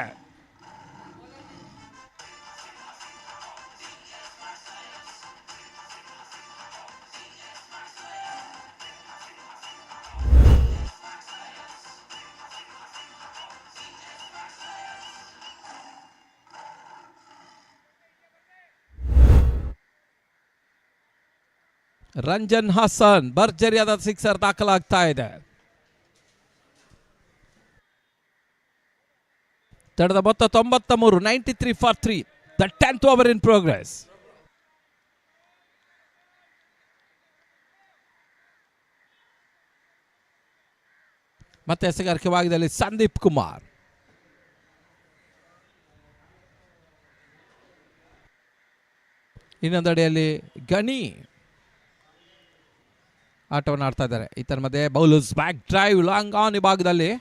ರಂಜನ್ ಹಸನ್ ಭರ್ಜರಿಯಾದ ಸಿಕ್ಸರ್ ದಾಖಲಾಗ್ತಾ ಇದೆ. ತಂಡದ ಮೊತ್ತ 93, 93 for 3. The 10th over in progress. ಮತ್ತೆ ಎಸೆಗಾರಿಕೆ ಭಾಗದಲ್ಲಿ ಸಂದೀಪ್ ಕುಮಾರ್. ಇನ್ನೊಂದೆಡೆಯಲ್ಲಿ ಗಣಿ ಆಟವನ್ನು ಆಡ್ತಾ ಇದ್ದಾರೆ. ಇತರ ಮಧ್ಯೆ bowlers back drive long on ಈ ಭಾಗದಲ್ಲಿ.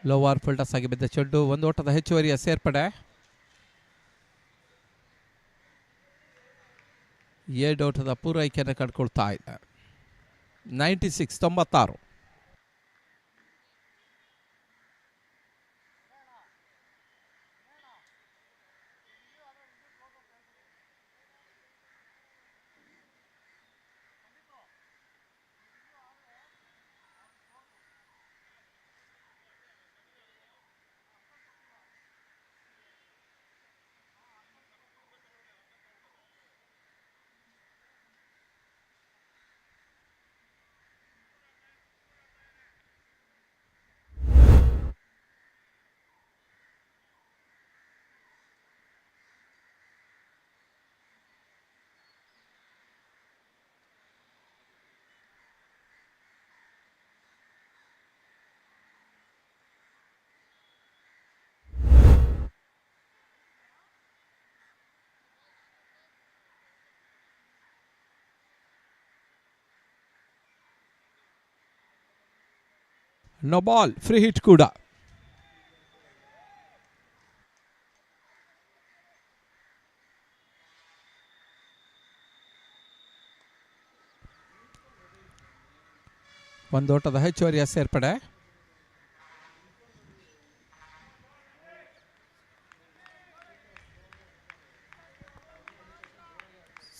ಲೋವರ್ ಫುಲ್ಟಸ್ ಆಗಿ ಬಿದ್ದ ಚೆಂಡು. 1 ಓಟದ ಹೆಚ್ಚುವರಿಯ ಸೇರ್ಪಡೆ. 2 ಓಟದ ಪೂರೈಕೆಯನ್ನು ಕಂಡುಕೊಳ್ತಾ ಇದೆ. 96, 96. ನೋ ಬಾಲ್, ಫ್ರೀ ಹಿಟ್ ಕೂಡ. ಒಂದು ಓಟದ ಹೆಚ್ಚುವರಿಯ ಸೇರ್ಪಡೆ.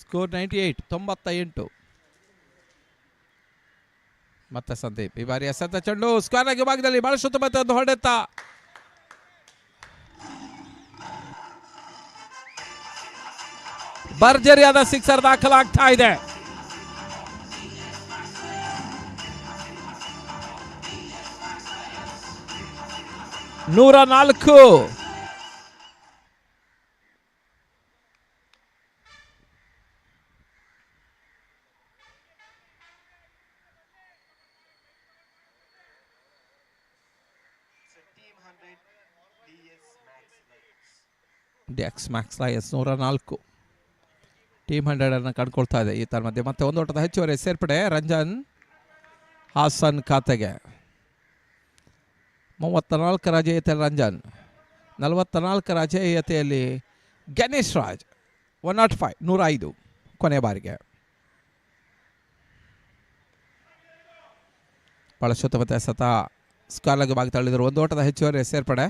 ಸ್ಕೋರ್ 98. ಮತ್ತೆ ಸಂದೀಪ್ ಈ ಬಾರಿ ಎಸೆತ ಚೆಂಡು ಸ್ಕ್ವೇರ್ ಆಗಿ ಭಾಗದಲ್ಲಿ ಬಹಳ ಸುತ್ತಮುತ್ತ ಒಂದು ಹೊಡೆತ. ಭರ್ಜರಿಯಾದ ಸಿಕ್ಸರ್ ದಾಖಲಾಗ್ತಾ ಇದೆ. ನೂರ 4. ಡೆಕ್ಸ್ ಮ್ಯಾಕ್ಸ್ ಲಯನ್ಸ್ 104. ಟೀಮ್ 100 ಅನ್ನು ಕಂಡುಕೊಳ್ತಾ ಇದೆ. ಈ ತರ ಮಧ್ಯೆ ಮತ್ತೆ ಒಂದು ಓಟದ ಹೆಚ್ಚುವರಿ ಸೇರ್ಪಡೆ ರಂಜನ್ ಹಾಸನ್ ಖಾತೆಗೆ. 34 ಅಜೇಯತೆಯಲ್ಲಿ ರಂಜನ್, 44 ಅಜೇಯತೆಯಲ್ಲಿ ಗಣೇಶ್ ರಾಜ್. 105, 105 ಕೊನೆ ಬಾರಿಗೆ. ಬಹಳ ಸುತ್ತಮುತ್ತ ಸತ ಸ್ಕಾಲಾಗಿ ಬಾಗಿ ತಳ್ಳಿದರು. ಒಂದು ಓಟದ ಹೆಚ್ಚುವರಿ ಸೇರ್ಪಡೆ.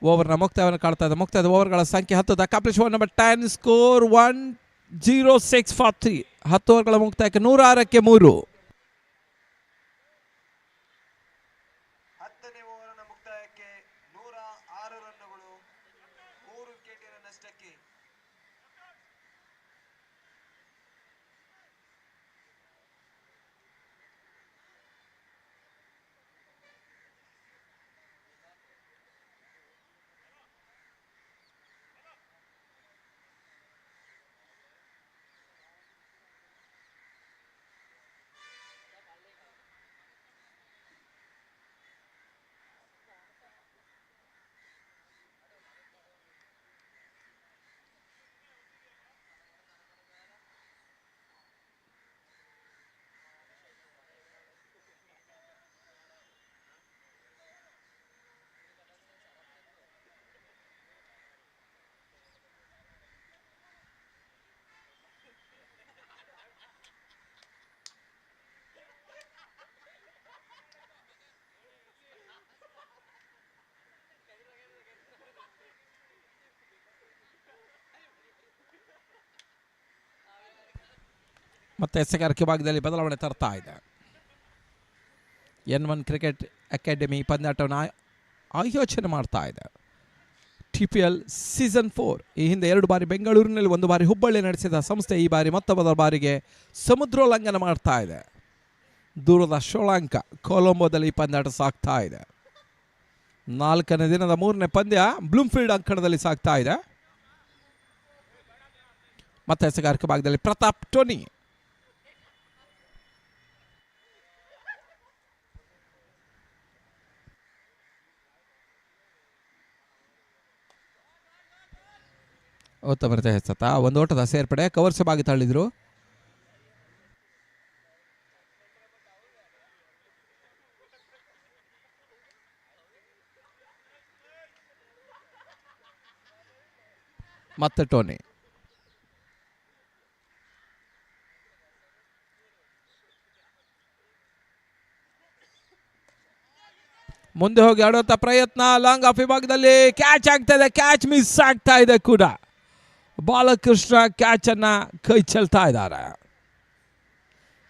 ಓವರ್ನ ಮುಕ್ತಾಯವನ್ನು ಕಾಡ್ತಾ ಇದೆ. ಮುಕ್ತಾಯದ ಓವರ್ಗಳ ಸಂಖ್ಯೆ 10. Accomplish over number 10. Score 106 for 3. 10 ಓವರ್ಗಳ ಮುಕ್ತಾಯಕ್ಕೆ 106ಕ್ಕೆ 3. 10ನೇ ಓವರ್ನ ಮುಕ್ತಾಯಕ್ಕೆ 106 ರನ್ನುಗಳು, 3 ವಿಕೆಟ್ ನಷ್ಟಕ್ಕೆ. ಮತ್ತೆ ಎಸೆಗಾರಿಕೆ ಭಾಗದಲ್ಲಿ ಬದಲಾವಣೆ ತರ್ತಾ ಇದೆ. N1 ಕ್ರಿಕೆಟ್ ಅಕಾಡೆಮಿ ಪಂದ್ಯಾಟವನ್ನು ಆಯೋಜನೆ ಮಾಡ್ತಾ ಇದೆ. TPL ಸೀಸನ್ 4 ಈ ಹಿಂದೆ 2 ಬಾರಿ ಬೆಂಗಳೂರಿನಲ್ಲಿ 1 ಬಾರಿ ಹುಬ್ಬಳ್ಳಿ ನಡೆಸಿದ ಸಂಸ್ಥೆ ಈ ಬಾರಿ ಮೊತ್ತ ಬಾರಿಗೆ ಸಮುದ್ರೋಲ್ಲಂಘನ ಮಾಡ್ತಾ ಇದೆ. ದೂರದ ಶ್ರೀಲಂಕ ಕೊಲಂಬೋದಲ್ಲಿ ಈ ಪಂದ್ಯಾಟ ಸಾಗ್ತಾ ಇದೆ. 4ನೇ ದಿನದ 3ನೇ ಪಂದ್ಯ ಬ್ಲೂಮ್ಫೀಲ್ಡ್ ಅಂಕಣದಲ್ಲಿ ಸಾಗ್ತಾ ಇದೆ. ಮತ್ತೆ ಎಸೆಗಾರಿಕೆ ಭಾಗದಲ್ಲಿ ಪ್ರತಾಪ್ ಟೋನಿ. ಉತ್ತಮ ಎಸೆತ. ಒಂದು ಓಟದ ಸೇರ್ಪಡೆ ಕವರ್ಸ್ ಬಾಗಿ ತಳ್ಳಿದ್ರು. ಮತ್ತೆ ಟೋನಿ. ಮುಂದೆ ಹೋಗಿ ಆಡುವಂತ ಪ್ರಯತ್ನ. ಲಾಂಗ್ ಆಫ್ ವಿಭಾಗದಲ್ಲಿ ಕ್ಯಾಚ್ ಆಗ್ತಾ ಇದೆ. ಕ್ಯಾಚ್ ಮಿಸ್ ಆಗ್ತಾ ಇದೆ ಕೂಡ. ಬಾಲಕೃಷ್ಣ ಕ್ಯಾಚ್ ಅನ್ನ ಕೈ ಚೆಲ್ತಾ ಇದ್ದಾರೆ.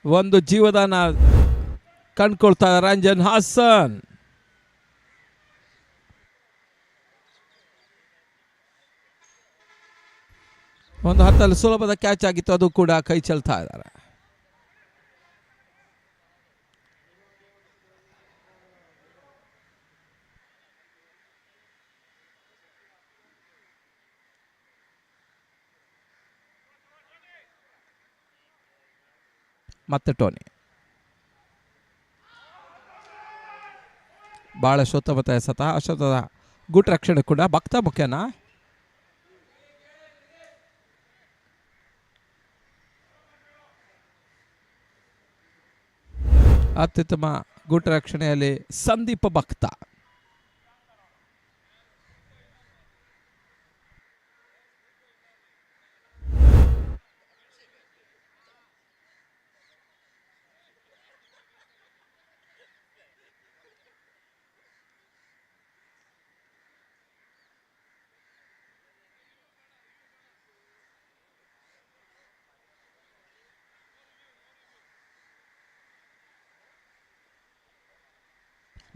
ಒಂದು ಜೀವದಾನ ಕಂಡುಕೊಳ್ತಾ ರಂಜನ್ ಹಾಸನ್. ಒಂದು ಹತ್ತಲ್ಲಿ ಸುಲಭದ ಕ್ಯಾಚ್ ಆಗಿತ್ತು, ಅದು ಕೂಡ ಕೈ ಚೆಲ್ತಾ ಇದ್ದಾರೆ. ಮತ್ತೆ ಟೋನಿ. ಬಹಳ ಶೋತಮತ ಎಸೆತ. ಅಶೋತದ ಗುಟ್ ರಕ್ಷಣೆ ಕೂಡ ಭಕ್ತ ಮುಖ್ಯನ. ಅತ್ಯುತ್ತಮ ಗೂಟ ರಕ್ಷಣೆಯಲ್ಲಿ ಸಂದೀಪ ಭಕ್ತ.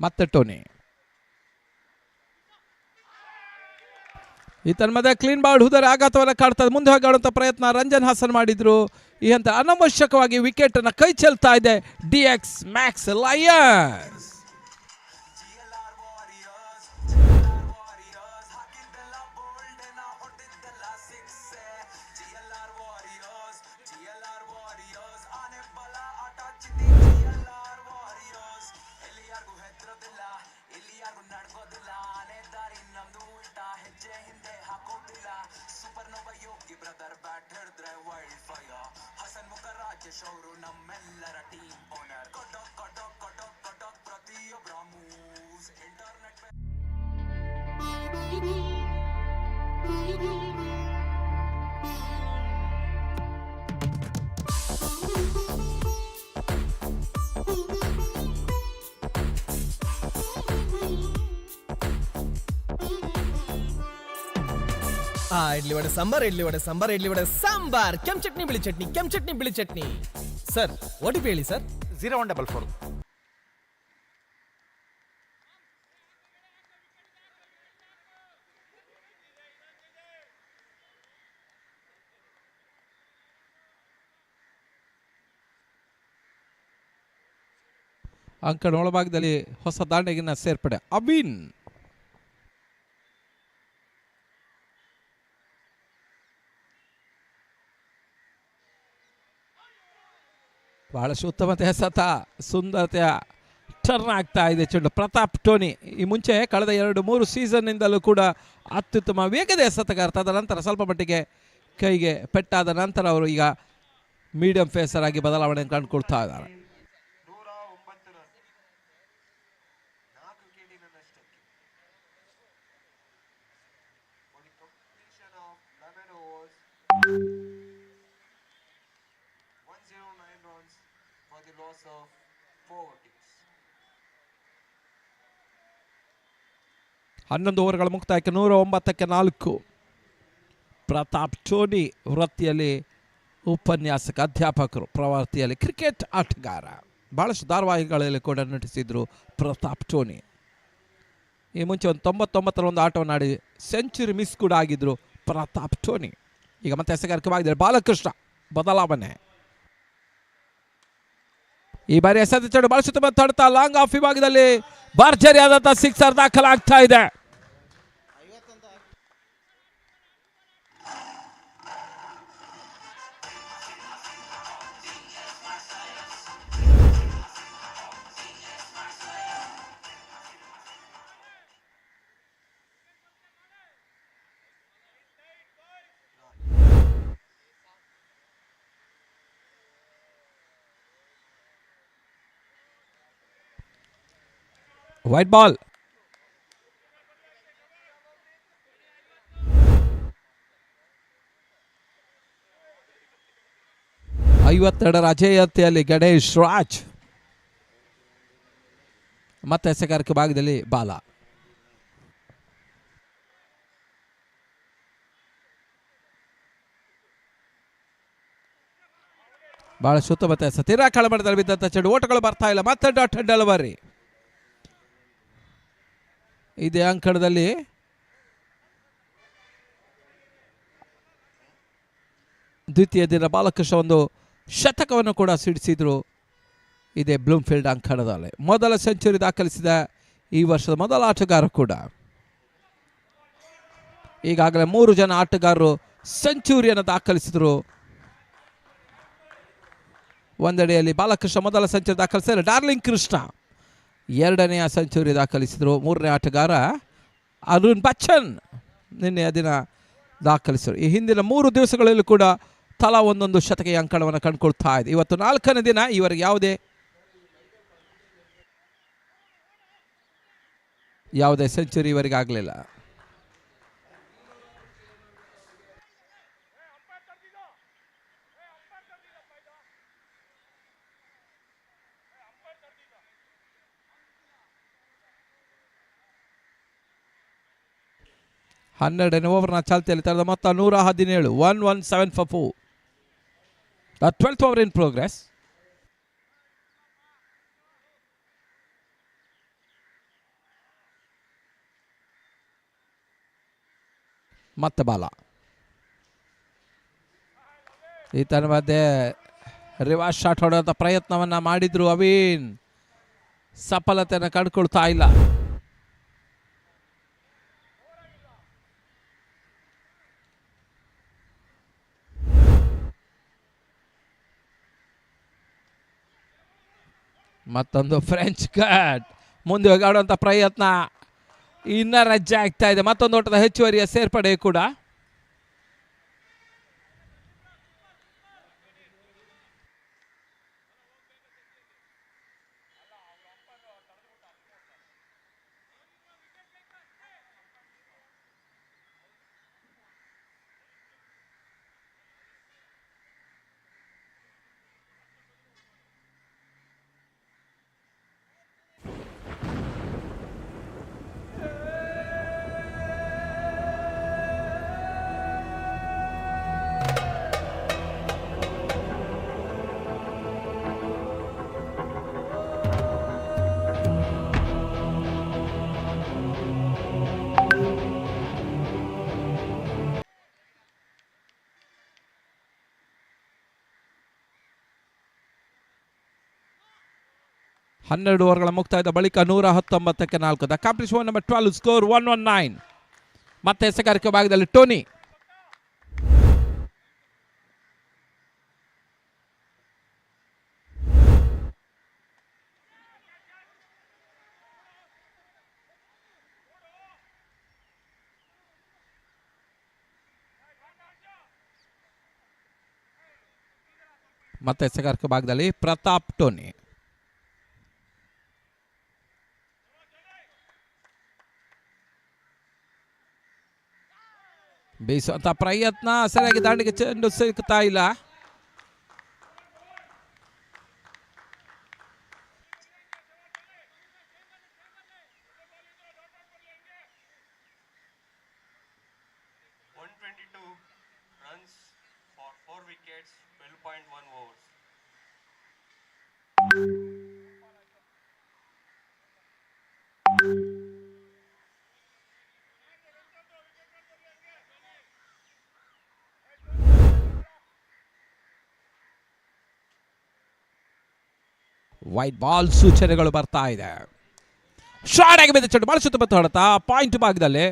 ಮತ್ತೆ ಟೋನಿ. ಈ ತನ್ಮದ ಕ್ಲೀನ್ ಬಾಲ್ ಹುದರ ಆಘಾತವನ್ನು ಕಾಡ್ತದೆ. ಮುಂದೆ ಹೋಗಾಡುವಂಥ ಪ್ರಯತ್ನ ರಂಜನ್ ಹಾಸನ್ ಮಾಡಿದ್ರು. ಈ ಹಂತ ಅನವಶ್ಯಕವಾಗಿ ವಿಕೆಟ್ ಅನ್ನು ಕೈ ಚೆಲ್ತಾ ಇದೆ DX Max Lions. Idli vada sambar, idli vada sambar, idli vada sambar, ಕೆಂಪು ಚಟ್ನಿ ಬಿಳಿ ಚಟ್ನಿ, ಕೆಂಪು ಚಟ್ನಿ ಬಿಳಿ ಚಟ್ನಿ. ಸರ್ OTP ಹೇಳಿ ಸರ್. 0144. ಅಂಕಣ ಒಳಭಾಗದಲ್ಲಿ ಹೊಸ ದಾಂಡೆಗಿನ ಸೇರ್ಪಡೆ ಅಬಿನ್. ಬಹಳಷ್ಟು ಉತ್ತಮತೆಯ ಸತ, ಸುಂದರತೆಯ ಟರ್ನ್ ಆಗ್ತಾ ಇದೆ ಚೆಂಡು. ಪ್ರತಾಪ್ ಟೋನಿ ಈ ಮುಂಚೆ ಕಳೆದ 2-3 ಸೀಸನ್ನಿಂದಲೂ ಕೂಡ ಅತ್ಯುತ್ತಮ ವೇಗದ ಎಸೆತಗಾರ. ತದನಂತರ ಸ್ವಲ್ಪ ಮಟ್ಟಿಗೆ ಕೈಗೆ ಪೆಟ್ಟಾದ ನಂತರ ಅವರು ಈಗ ಮೀಡಿಯಂ ಫೇಸರ್ ಆಗಿ ಬದಲಾವಣೆ ಕಂಡುಕೊಳ್ತಾ ಇದ್ದಾರೆ. ಹನ್ನೊಂದು ಓವರ್ಗಳ ಮುಕ್ತಾಯಕ್ಕೆ 109ಕ್ಕೆ 4. ಪ್ರತಾಪ್ ಟೋನಿ ವೃತ್ತಿಯಲ್ಲಿ ಉಪನ್ಯಾಸಕ, ಅಧ್ಯಾಪಕರು, ಪ್ರವೃತ್ತಿಯಲ್ಲಿ ಕ್ರಿಕೆಟ್ ಆಟಗಾರ. ಭಾಳಷ್ಟು ಧಾರಾವಾಹಿಗಳಲ್ಲಿ ಕೂಡ ನಟಿಸಿದ್ರು ಪ್ರತಾಪ್ ಟೋನಿ. ಈ ಮುಂಚೆ ಒಂದು 99ರ ಒಂದು ಆಟವನ್ನು ಆಡಿ ಸೆಂಚುರಿ ಮಿಸ್ ಕೂಡ ಆಗಿದ್ರು ಪ್ರತಾಪ್ ಟೋನಿ. ಈಗ ಮತ್ತೆ ಎಸೆಗಾರಿಕೆವಾಗಿದ್ದಾರೆ ಬಾಲಕೃಷ್ಣ. ಬದಲಾವಣೆ ಈ ಬಾರಿ ಎಸೆದ ಚೆಂಡು ಬಳಸುತ್ತ ತಡ್ತಾ ಲಾಂಗ್ ಆಫ್ ವಿಭಾಗದಲ್ಲಿ ಭರ್ಜರಿಯಾದಂಥ ಸಿಕ್ಸರ್ ದಾಖಲಾಗ್ತಾ ಇದೆ. White ball. ಐವತ್ತೆರಡರ ಅಜೇಯತೆಯಲ್ಲಿ ಗಣೇಶ್ ರಾಜ್. ಮತ್ತೆ ಎಸೆಗಾರಿಕೆ ಭಾಗದಲ್ಲಿ ಬಾಲ. ಬಹಳ ಸುತ್ತಮುತ್ತ ಸತೀರ ಕಳಮಡದಲ್ಲಿ ಬಿದ್ದಂಥ ಚೆಂಡು, ಓಟಗಳು ಬರ್ತಾ ಇಲ್ಲ. ಮತ್ತೆ ಡಾಟ್ ಡೆಲಿವರಿ. ಇದೇ ಅಂಕಣದಲ್ಲಿ ದ್ವಿತೀಯ ದಿನ ಬಾಲಕೃಷ್ಣ ಒಂದು ಶತಕವನ್ನು ಕೂಡ ಸಿಡಿಸಿದ್ರು. ಇದೇ ಬ್ಲೂಮ್ಫೀಲ್ಡ್ ಅಂಕಣದಲ್ಲಿ ಮೊದಲ ಸೆಂಚುರಿ ದಾಖಲಿಸಿದ ಈ ವರ್ಷದ ಮೊದಲ ಆಟಗಾರ ಕೂಡ. ಈಗಾಗಲೇ 3 ಜನ ಆಟಗಾರರು ಸೆಂಚುರಿಯನ್ನು ದಾಖಲಿಸಿದರು. ಒಂದೆಡೆಯಲ್ಲಿ ಬಾಲಕೃಷ್ಣ ಮೊದಲ ಸೆಂಚುರಿ ದಾಖಲಿಸಿದರೆ ಡಾರ್ಲಿಂಗ್ ಕೃಷ್ಣ ಎರಡನೆಯ ಸೆಂಚುರಿ ದಾಖಲಿಸಿದರು. ಮೂರನೇ ಆಟಗಾರ ಅರುಣ್ ಬಚ್ಚನ್ ನಿನ್ನೆಯ ದಿನ ದಾಖಲಿಸಿದರು. ಈ ಹಿಂದಿನ 3 ದಿವಸಗಳಲ್ಲೂ ಕೂಡ ತಲಾ ಒಂದೊಂದು ಶತಕೀಯ ಅಂಕಣವನ್ನು ಕಂಡುಕೊಳ್ತಾ ಇದೆ. ಇವತ್ತು 4ನೇ ದಿನ. ಇವರಿಗೆ ಯಾವುದೇ ಯಾವುದೇ ಸೆಂಚುರಿ ಇವರಿಗೆ ಆಗಲಿಲ್ಲ. ಹನ್ನೆರಡನೇ ಓವರ್ನ ಚಾಲ್ತಿಯಲ್ಲಿ ತರದ ಮೊತ್ತ 117. 117 for 4. The 12th over in progress. ಮತ್ತೆ ಬಾಲ. ಈತನ ಮಧ್ಯೆ ರಿವರ್ಸ್ ಶಾಟ್ ಹೊಡೆಯುವಂಥ ಪ್ರಯತ್ನವನ್ನು ಮಾಡಿದ್ರು ಅವಿನ್. ಸಫಲತೆಯನ್ನು ಕಂಡುಕೊಳ್ತಾ ಇಲ್ಲ. ಮತ್ತೊಂದು ಫ್ರೆಂಚ್ ಕಟ್. ಮುಂದೆ ಹೋಗಿ ಆಡುವಂಥ ಪ್ರಯತ್ನ ಇನ್ನರ್ ಹೆಜ್ಜೆ ಆಗ್ತಾ ಇದೆ. ಮತ್ತೊಂದು ಓಟದ ಹೆಚ್ಚುವರಿಯ ಸೇರ್ಪಡೆ ಕೂಡ. ಹನ್ನೆರಡು ಓವರ್ಗಳ ಮುಕ್ತಾಯದ ಬಳಿಕ 119ಕ್ಕೆ 4. The completion over number 12 score 119. ಮತ್ತೆ ಎಸೆಗಾರಿಕೆ ಭಾಗದಲ್ಲಿ ಟೋನಿ. ಮತ್ತೆ ಎಸೆಗಾರಿಕೆ ಭಾಗದಲ್ಲಿ ಪ್ರತಾಪ್ ಟೋನಿ. ಬೀಸುವಂತ ಪ್ರಯತ್ನ ಸರಿಯಾಗಿ ದಾಂಡಿಗೆ ಚೆಂಡು ಸಿಗ್ತಾ ಇಲ್ಲ. runs for 4 wickets, 12.1 overs. White ball ಸೂಚನೆಗಳು ಬರ್ತಾ ಇದೆ. ಶಾರ್ಟ್ ಆಗಿ ಬಿದ್ದ ಚೆಂಡು ಬಹಳ ಸುತ್ತಮುತ್ತ ಹೊಡೆತ ಪಾಯಿಂಟ್ ಭಾಗದಲ್ಲಿ.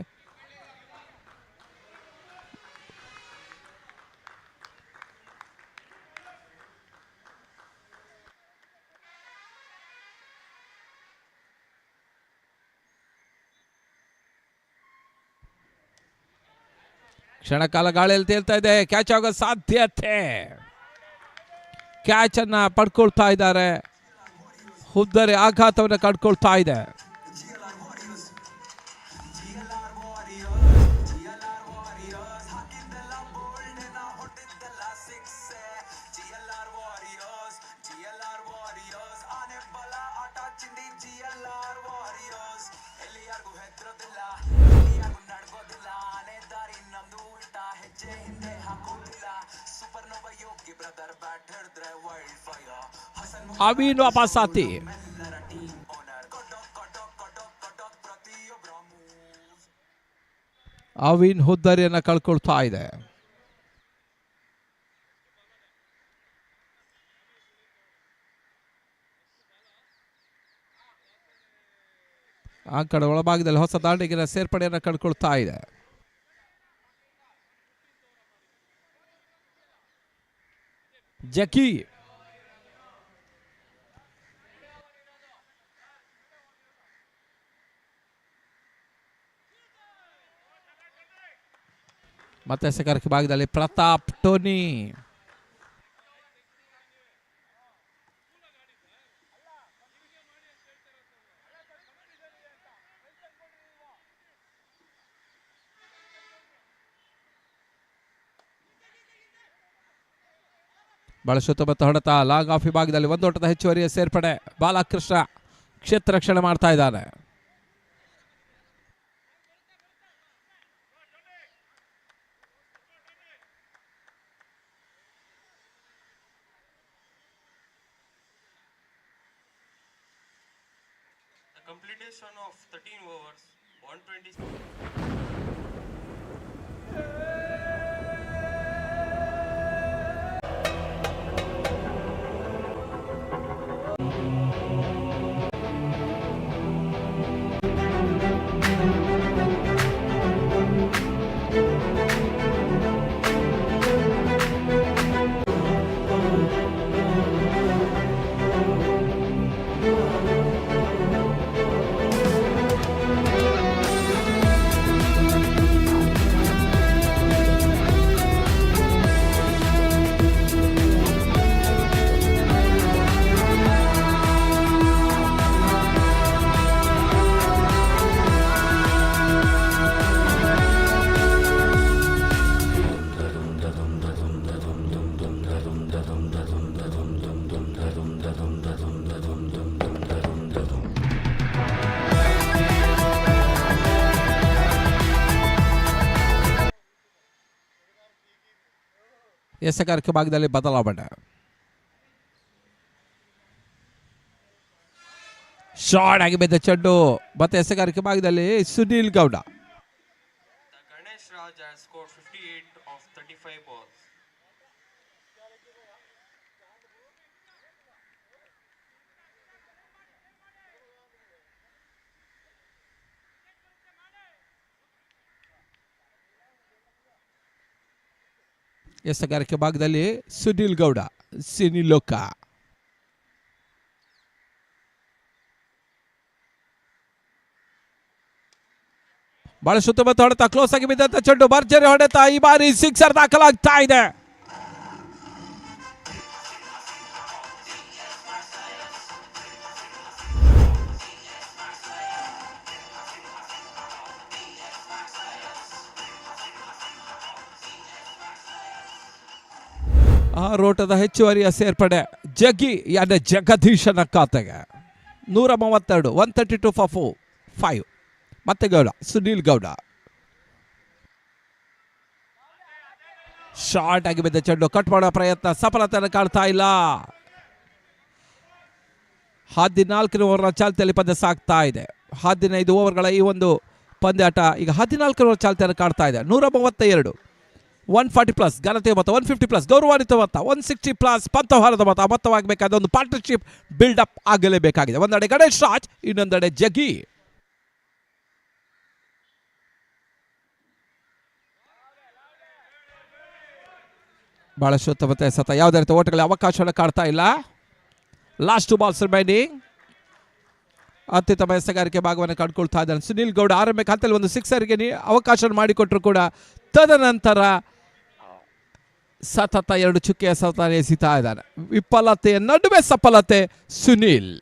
ಕ್ಷಣಕಾಲ ಗಾಳಿಯಲ್ಲಿ ತೇಲ್ತಾ ಇದೆ. ಕ್ಯಾಚ್ ಆಗೋ ಸಾಧ್ಯತೆ. ಕ್ಯಾಚ್ ಅನ್ನ ಪಡ್ಕೊಳ್ತಾ ಇದ್ದಾರೆ. ಹುದ್ದರಿ ಆಘಾತವನ್ನು ಕಂಡುಕೊಳ್ತಾ ಇದೆ. ಅವಿನ್ ವಾಪಸಾತಿ. ಅವಿನ್ ಹುದ್ದರಿಯನ್ನು ಕಳ್ಕೊಳ್ತಾ ಇದೆ. ಆ ಕಡೆ ಒಳಭಾಗದಲ್ಲಿ ಹೊಸ ದಾಂಡಿಗಿನ ಸೇರ್ಪಡೆಯನ್ನು ಕಂಡುಕೊಳ್ತಾ ಇದೆ. ಜಕಿ ಮತ್ತೆ ಎಸೆಗಾರಿಕೆ ಭಾಗದಲ್ಲಿ ಪ್ರತಾಪ್ ಟೋನಿ. ಬಳಸುತ್ತ ಮತ್ತು ಹೊಡೆತ ಲಾಂಗ್ ಆಫ್ ವಿಭಾಗದಲ್ಲಿ ಒಂದೋಟದ ಹೆಚ್ಚುವರಿಯ ಸೇರ್ಪಡೆ. ಬಾಲಕೃಷ್ಣ ಕ್ಷೇತ್ರ ರಕ್ಷಣೆ ಮಾಡ್ತಾ ಇದ್ದಾನೆ. Completion of 13 overs, 120. ಎಸೆಗಾರಿಕೆ ಭಾಗದಲ್ಲಿ ಬದಲಾವಣೆ. ಶಾರ್ಟ್ ಆಗಿ ಬಿದ್ದ ಚೆಂಡು ಮತ್ತೆ ಎಸೆಗಾರಿಕೆ ಭಾಗದಲ್ಲಿ Sunil Gowda. Ganesh Raj has scored 58 of 35 balls. ಎಸೆಗಾರಿಕೆ ಭಾಗದಲ್ಲಿ ಸುನೀಲ್ ಗೌಡ ಸಿನಿಲೋಕ. ಬಹಳ ಸುತ್ತಮುತ್ತ ಹೊಡೆತ ಕ್ಲೋಸ್ ಆಗಿ ಬಿದ್ದಂತ ಚೆಂಡು ಭರ್ಜರಿ ಹೊಡೆತ. ಈ ಬಾರಿ ಸಿಕ್ಸರ್ ದಾಖಲಾಗ್ತಾ ಇದೆ. ಆರೋಟದ ಹೆಚ್ಚುವರಿಯ ಸೇರ್ಪಡೆ ಜಗ್ಗಿ ಯಾನೆ ಜಗದೀಶನ ಖಾತೆಗೆ. 132 132 ಫಾರ್ 5. ಮತ್ತೆ ಗೌಡ ಸುನೀಲ್ ಗೌಡ. ಶಾರ್ಟ್ ಆಗಿ ಬಿದ್ದ ಚೆಂಡು ಕಟ್ ಮಾಡೋ ಪ್ರಯತ್ನ ಸಫಲತೆಯನ್ನು ಕಾಣ್ತಾ ಇಲ್ಲ. 14ನೇ ಓವರ್ನ ಚಾಲ್ತಿಯಲ್ಲಿ ಪಂದ್ಯ ಸಾಗ್ತಾ ಇದೆ. 15 ಓವರ್ಗಳ ಈ ಒಂದು ಪಂದ್ಯಾಟ ಈಗ 14ನೇ ಓವರ್ ಚಾಲ್ತಿಯನ್ನು ಕಾಣ್ತಾ ಇದೆ. 132 140 ಪ್ಲಸ್ ಘನತೆಯ ಮೊತ್ತ, 150 ಪ್ಲಸ್ ಗೌರವಾನ್ವಿತ ಮೊತ್ತ, 160 ಪ್ಲಸ್ ಪಂತವಹಾರದ ಮೊತ್ತ. ಮೊತ್ತವಾಗಬೇಕಾದ ಒಂದು ಪಾರ್ಟ್ನರ್ಶಿಪ್ ಬಿಲ್ಡಪ್ ಆಗಲೇಬೇಕಾಗಿದೆ. ಒಂದೆಡೆ ಗಣೇಶ್ ರಾಜ್, ಇನ್ನೊಂದೆಡೆ ಜಗ್ಗಿ. ಬಹಳ ಶುದ್ಧಮತೆ ಸತ ಯಾವುದೇ ರೀತಿ ಓಟಗಳ ಅವಕಾಶವನ್ನು ಕಾಡ್ತಾ ಇಲ್ಲ. Last 2 balls remaining. ಅತ್ಯುತ್ತಮ ಎಸೆಗಾರಿಕೆ ಭಾಗವನ್ನು ಕಂಡುಕೊಳ್ತಾ ಇದ್ದಾನೆ ಸುನೀಲ್ ಗೌಡ. ಆರಂಭಿಕ ಹಂತದಲ್ಲಿ ಒಂದು ಸಿಕ್ಸರ್ಗೆ ಅವಕಾಶ ಮಾಡಿಕೊಟ್ರು ಕೂಡ ತದನಂತರ ಸತತ 2 ಚುಕ್ಕೆಯ ಸತತ ಎಸಿತಾ ಇದ್ದಾನೆ. ವಿಫಲತೆಯ ನಡುವೆ ಸಫಲತೆ ಸುನೀಲ್.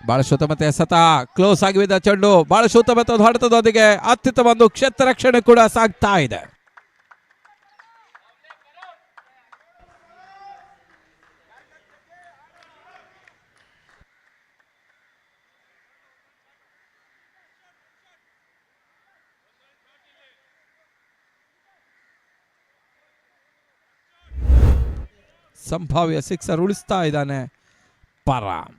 ಬಹಳ ಶುದ್ಧಮತೆ ಸತ ಕ್ಲೋಸ್ ಆಗಿ ಬಿದ್ದ ಚೆಂಡು ಬಹಳ ಶುದ್ಧಮತ ಹೊಡೆತದೊಂದಿಗೆ ಅತ್ಯುತ್ತಮ ಒಂದು ಕ್ಷೇತ್ರ ರಕ್ಷಣೆ ಕೂಡ ಸಾಗ್ತಾ ಇದೆ. ಸಂಭಾವ್ಯ ಸಿಕ್ಸರ್ ಉಳಿಸ್ತಾ ಇದ್ದಾನೆ ಪರಾಮ್.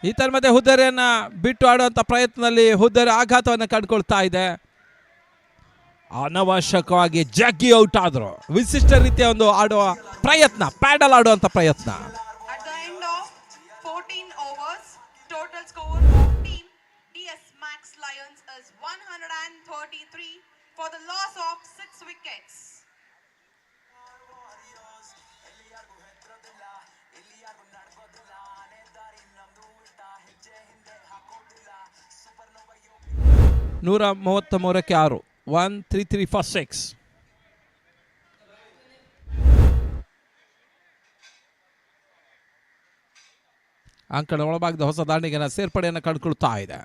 ಈ ತರ ಮತ್ತೆ ಹುದ್ದೆರೆಯನ್ನ ಬಿಟ್ಟು ಆಡುವಂತ ಪ್ರಯತ್ನದಲ್ಲಿ ಹುದ್ದೆರೆ ಆಘಾತವನ್ನು ಕಂಡುಕೊಳ್ತಾ ಇದೆ. ಅನವಶ್ಯಕವಾಗಿ ಜಗ್ಗಿ ಔಟ್ ಆದ್ರು. ವಿಶಿಷ್ಟ ರೀತಿಯ ಒಂದು ಆಡುವ ಪ್ರಯತ್ನ, ಪ್ಯಾಡಲ್ ಆಡುವಂತ ಪ್ರಯತ್ನ. At the end of 14 overs, total score of team DS Max Lions is 133 for the loss of 6 wickets. ನೂರ 33ಕ್ಕೆ 6. 133 for 6. ಅಂಕಣ ಒಳಭಾಗದ ಹೊಸ ದಾಂಡಿಗೆನ ಸೇರ್ಪಡೆಯನ್ನು ಕಂಡುಕೊಳ್ತಾ ಇದೆ.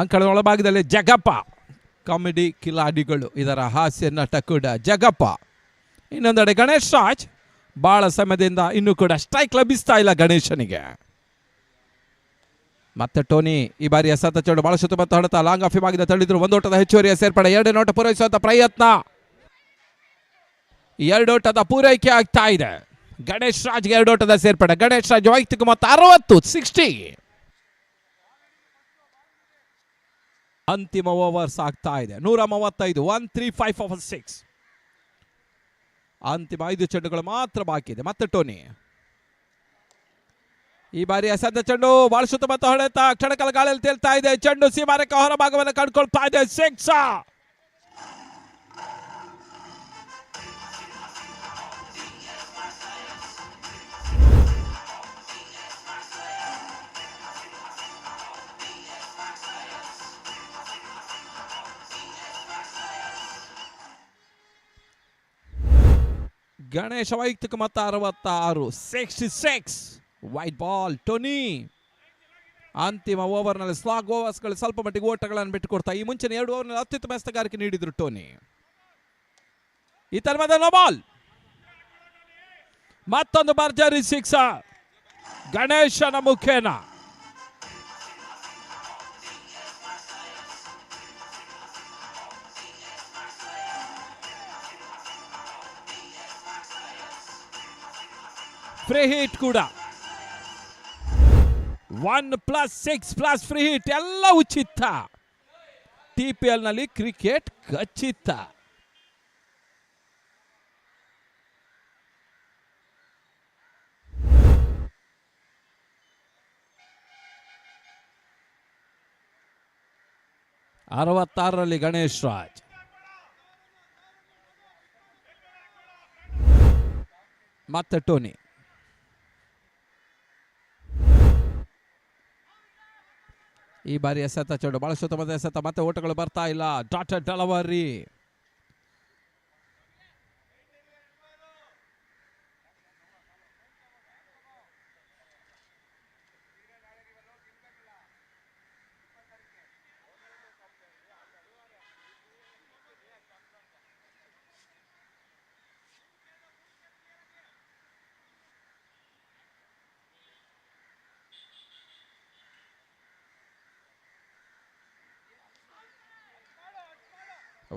ಅಂಕಣದ ಒಳಭಾಗದಲ್ಲಿ ಜಗಪ್ಪ, ಕಾಮಿಡಿ ಕಿಲಾಡಿಗಳು, ಇದರ ಹಾಸ್ಯ ನಟ ಕೂಡ ಜಗಪ್ಪ. ಇನ್ನೊಂದೆಡೆ ಗಣೇಶ್ ರಾಜ್ ಬಹಳ ಸಮಯದಿಂದ ಇನ್ನೂ ಕೂಡ ಸ್ಟ್ರೈಕ್ ಲಭಿಸ್ತಾ ಇಲ್ಲ ಗಣೇಶನಿಗೆ. ಮತ್ತೆ ಟೋನಿ ಈ ಬಾರಿಯ ಸತಚೋಡು ಬಹಳ ಸುತ್ತ ಮತ್ತು ಹೊಡೆತ ಲಾಂಗ್ ಆಫ್ ವಿಭಾಗದ ತಳ್ಳಿದ್ರು. ಒಂದೋಟದ ಹೆಚ್ಚುವರಿಯ ಸೇರ್ಪಡೆ, 2 ನೋಟ ಪೂರೈಸುವಂತ ಪ್ರಯತ್ನ, 2 ಓಟದ ಪೂರೈಕೆ ಆಗ್ತಾ ಇದೆ. ಗಣೇಶ್ ರಾಜ್ಗೆ 2 ಓಟದ ಸೇರ್ಪಡೆ. ಗಣೇಶ್ ರಾಜ್ ವೈಯಕ್ತಿಕ ಮೊತ್ತ 60. ಅಂತಿಮ ಓವರ್ಸ್ ಆಗ್ತಾ ಇದೆ. 135. 135 for 6. ಅಂತಿಮ 5 ಚೆಂಡುಗಳು ಮಾತ್ರ ಬಾಕಿ ಇದೆ. ಮತ್ತೆ ಟೋನಿ ಈ ಬಾರಿ ಅಸಾಧ್ಯ ಚೆಂಡು, ಬಹಳ ಸುತ್ತ ಮತ್ತು ಹೊಡೆತ, ಕ್ಷಣಕಾಲ ಗಾಳಿಯಲ್ಲಿ ತೇಲ್ತಾ ಇದೆ. ಚೆಂಡು ಸೀಮಾರೇಖೆ ಹೊರಭಾಗವನ್ನು ಕಂಡುಕೊಳ್ತಾ ಇದೆ. 6. ಗಣೇಶ ವೈಯಕ್ತಿಕ ಮೊತ್ತ 66. 66. White ball. ಟೋನಿ ಅಂತಿಮ ಓವರ್ನಲ್ಲಿ ಸ್ಲಾಗ್ ಓವರ್ಸ್ಗಳು ಸ್ವಲ್ಪ ಮಟ್ಟಿಗೆ ಓಟಗಳನ್ನು ಬಿಟ್ಟುಕೊಡ್ತಾ, ಈ ಮುಂಚಿನ 2 ಓವರ್ನಲ್ಲಿ ಅತ್ಯುತ್ತಮ ಎಸೆತಗಾರಿಕೆ ನೀಡಿದ್ರು ಟೋನಿ. ಈ ತರವಾದ ನೋ ಬಾಲ್, ಮತ್ತೊಂದು ಭರ್ಜರಿ 6 ಗಣೇಶನ ಮುಖೇನ. ಫ್ರೀ ಹಿಟ್ ಕೂಡ 1+6+ ಫ್ರೀ ಹಿಟ್ ಎಲ್ಲ ಉಚಿತ. TPL ನಲ್ಲಿ ಕ್ರಿಕೆಟ್ ಖಚಿತ. ರಲ್ಲಿ ಗಣೇಶ್ ರಾಜ್. ಮತ್ತೆ ಟೋನಿ. ಈ ಬಾರಿ ಎಸೆತ ಚೆಂಡು ಬಹಳ ಸುತ್ತಮುತ್ತ ಎಸೆತ, ಮತ್ತೆ ಓಟಗಳು ಬರ್ತಾ ಇಲ್ಲ. Dotted delivery.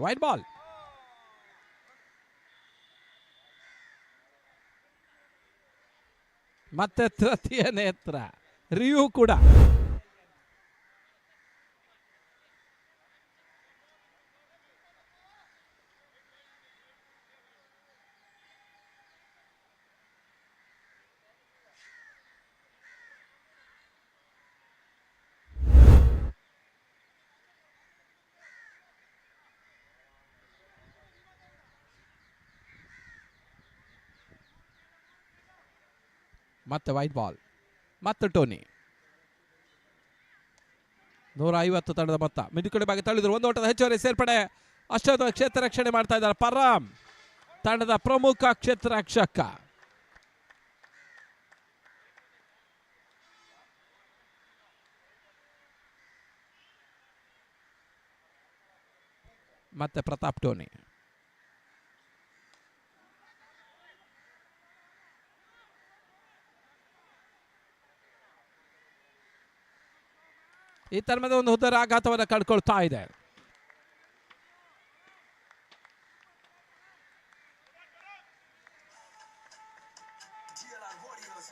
White ball. ಮತ್ತೆ ತೃತೀಯ ನೇತ್ರ ರಿಯೂ ಕೂಡ. ಮತ್ತೆ ವೈಟ್ ಬಾಲ್. ಮತ್ತೆ ಟೋನಿ. 150 ತಂಡದ ಮೊತ್ತ. ಮಿಡಿಕಡೆ ಭಾಗ ತಳ್ಳಿದ್ರು. 1 ಓಟದ ಹೆಚ್ಚುವರಿ ಸೇರ್ಪಡೆ. ಅಷ್ಟೊಂದು ಕ್ಷೇತ್ರ ರಕ್ಷಣೆ ಮಾಡ್ತಾ ಇದ್ದಾರೆ ಪರಾಮ್, ತಂಡದ ಪ್ರಮುಖ ಕ್ಷೇತ್ರ ರಕ್ಷಕ. ಮತ್ತೆ ಪ್ರತಾಪ್ ಟೋನಿ. ಈ ತರಹದ ಒಂದು ಉದರ ಆಘಾತವನ್ನು ಕಳ್ಕೊಳ್ತಾ ಇದೆ. GLR Warriors.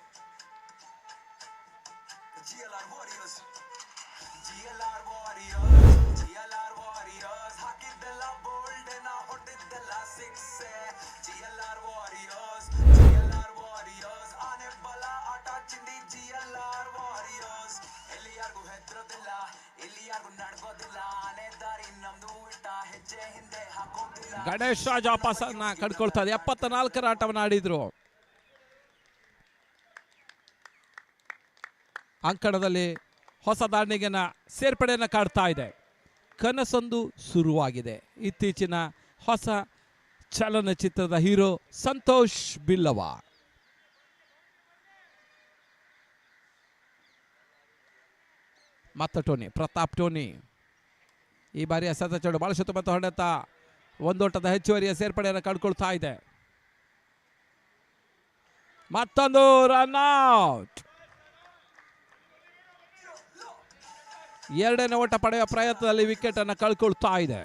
GLR Warriors. GLR Warriors. GLR Warriors. ಹಾಕಿದ್ದೆಲ್ಲ ಬೋಲ್ಡ್ ನಾ ಹೊಡೆದಿದ್ದೆಲ್ಲ six. GLR Warriors. GLR Warriors. ಆನೆ ಬಲ ಆಟ ಚಿಂದಿ GLR Warriors. ಎಲ್ಲಿಯಾರ್ಗೂ ಹೆದ್ರೋದಿಲ್ಲ, ಎಲ್ಲಿಯಾರ್ಗೂ ನಡ್ಗೋದಿಲ್ಲ, ಆನೆ ದಾರಿ ನಮ್ದು ಇಟ್ಟ ಹೆಜ್ಜೆ ಹಿಂದೆ ಹಾಕೋದಿಲ್ಲ. ಗಣೇಶ್ ರಾಜ್ ವಾಪಸ್ಸನ್ನ ಕಳ್ಕೊಳ್ತಾ ಇದೆ. 74ರ ಆಟವನ್ನು ಆಡಿದ್ರು. ಅಂಕಣದಲ್ಲಿ ಹೊಸ ದಾಂಡಿಗೆನ ಸೇರ್ಪಡೆಯನ್ನು ಕಾಡ್ತಾ ಇದೆ. ಕನಸೊಂದು ಶುರುವಾಗಿದೆ. ಇತ್ತೀಚಿನ ಹೊಸ ಚಲನಚಿತ್ರದ ಹೀರೋ ಸಂತೋಷ್ ಬಿಲ್ಲವ. ಮತ್ತೆ ಟೋನಿ, ಪ್ರತಾಪ್ ಟೋನಿ ಈ ಬಾರಿಯ ಸತಚಡು ಬಹಳ ಶುತ್ತು ಮತ್ತು ಹೊಡೆತ ಒಂದೋಟದ ಹೆಚ್ಚುವರಿಯ ಸೇರ್ಪಡೆಯನ್ನು ಕಳ್ಕೊಳ್ತಾ ಇದೆ. ಮತ್ತೊಂದು ರನ್ ಔಟ್. ಎರಡನೇ ಓಟ ಪಡೆಯುವ ಪ್ರಯತ್ನದಲ್ಲಿ ವಿಕೆಟ್ ಅನ್ನು ಕಳ್ಕೊಳ್ತಾ ಇದೆ.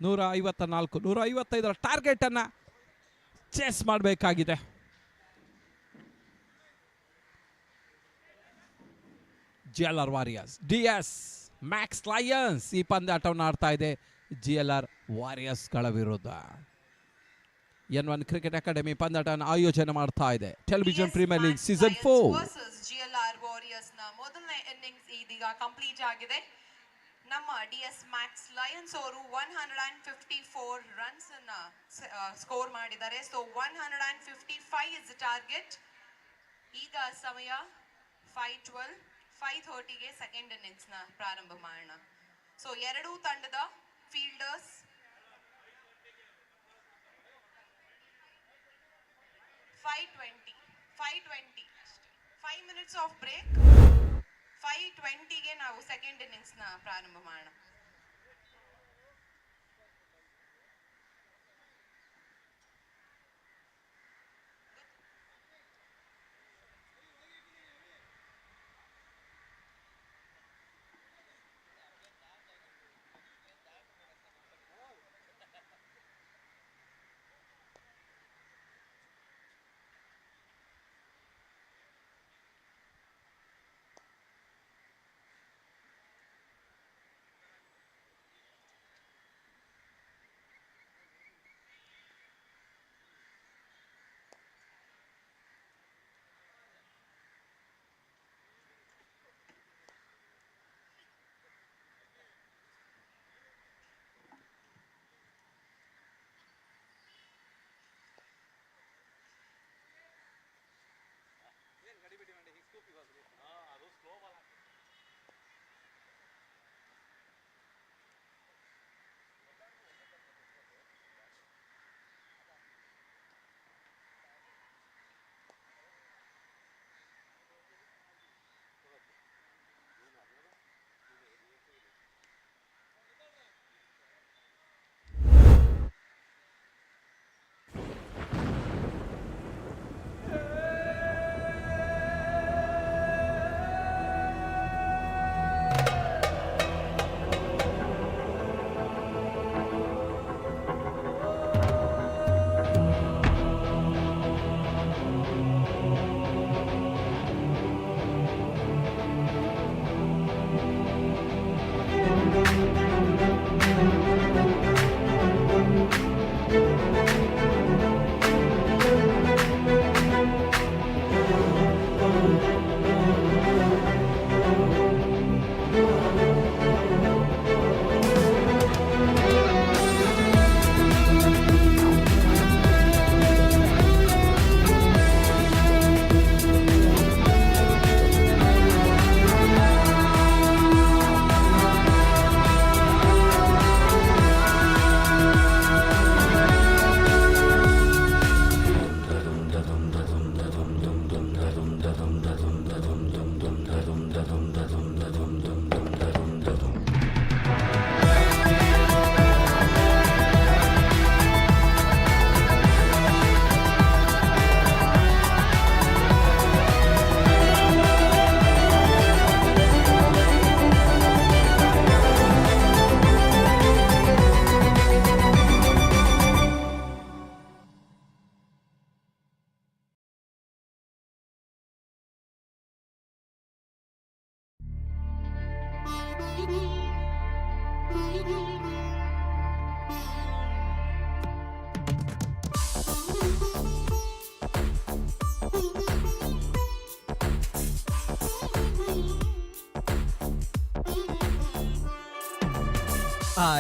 ನೂರ 155ರ ಟಾರ್ಗೆಟ್ ಅನ್ನ ಚೇಸ್ ಮಾಡಬೇಕಾಗಿದೆ. GLR warriors DS Max Lions ಈ ಪಂದ್ಯಾಟವನ್ನು ಆಡ್ತಾ ಇದೆ GLR ವಾರಿಯರ್ಸ್ಗಳ ವಿರುದ್ಧ. N1 ಕ್ರಿಕೆಟ್ ಅಕಾಡೆಮಿ ಪಂದ್ಯಾಟವನ್ನು ಆಯೋಜನೆ ಮಾಡ್ತಾ ಇದೆ. Television premier league season 4 GLR Warriors ನ ಮೊದಲನೇ ಇನ್ನಿಂಗ್ಸ್ ಇದೀಗ ಕಂಪ್ಲೀಟ್ ಆಗಿದೆ. ನಮ್ಮ DS ಮ್ಯಾಕ್ಸ್ ಲಯನ್ಸ್ ಅವರು 154 ರನ್ಸ್ ಅನ್ನ ಸ್ಕೋರ್ ಮಾಡಿದ್ದಾರೆ. So 155 is target. ಈಗ ಸಮಯ 5:12, 5:30ಗೆ ಸೆಕೆಂಡ್ ಇನ್ನಿಂಗ್ಸ್ ನ ಪ್ರಾರಂಭ ಮಾಡೋಣ. ಸೊ ಎರಡೂ ತಂಡದ ಫೀಲ್ಡರ್ಸ್ 5:20 5 ಮಿನಿಟ್ಸ್ ಆಫ್ ಬ್ರೇಕ್. 5:20ಗೆ ನಾವು ಸೆಕೆಂಡ್ ಇನ್ನಿಂಗ್ಸ್ ನ ಪ್ರಾರಂಭ ಮಾಡೋಣ.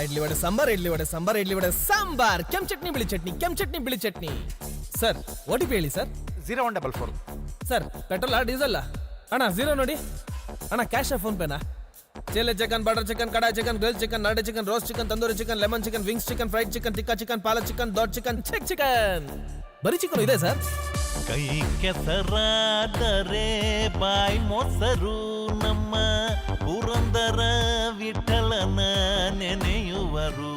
ಇಡ್ಲಿ ವಡೆ ಸಾಂಬಾರ್, ಇಡ್ಲಿ ವಡೆ ಸಾಂಬಾರ್, ಇಡ್ಲಿ ವಡೆ ಸಾಂಬಾರ್, ಕೆಂಪ್ ಚಟ್ನಿ ಬಿಳಿ ಚಟ್ನಿ, ಕೆಂಪ್ ಚಟ್ನಿ ಬಿಳಿ ಚಟ್ನಿ. ಸರ್ OTP ಹೇಳಿ ಸರ್. 0144. ಸರ್ ಪೆಟ್ರೋಲಾ ಡೀಸೆಲ್ಲಾ? ಅಣ್ಣ ಝೀರೋ ನೋಡಿ. ಅಣ್ಣ ಕ್ಯಾಶಾ ಫೋನ್ ಪೇನಾ? Chilli chicken, butter chicken, kadai chicken, grill chicken, ನಾಟಿ chicken, roast chicken, tandoori chicken, lemon chicken, wings chicken, fried chicken, tikka chicken, palak chicken, ದೊಡ್ಡ ಚಿಕನ್, ಚೆಕ್ ಚಿಕನ್. ಬರೀ ಚಿಕನ್ ಇದೆ ಸರ್. ಕೈ ಕೆಸರಾದರೆ ಬಾಯಿ ಮೊಸರು ನಮ್ಮ ಪುರಂದರ ವಿಠಲನ ನೆನೆಯುವರು.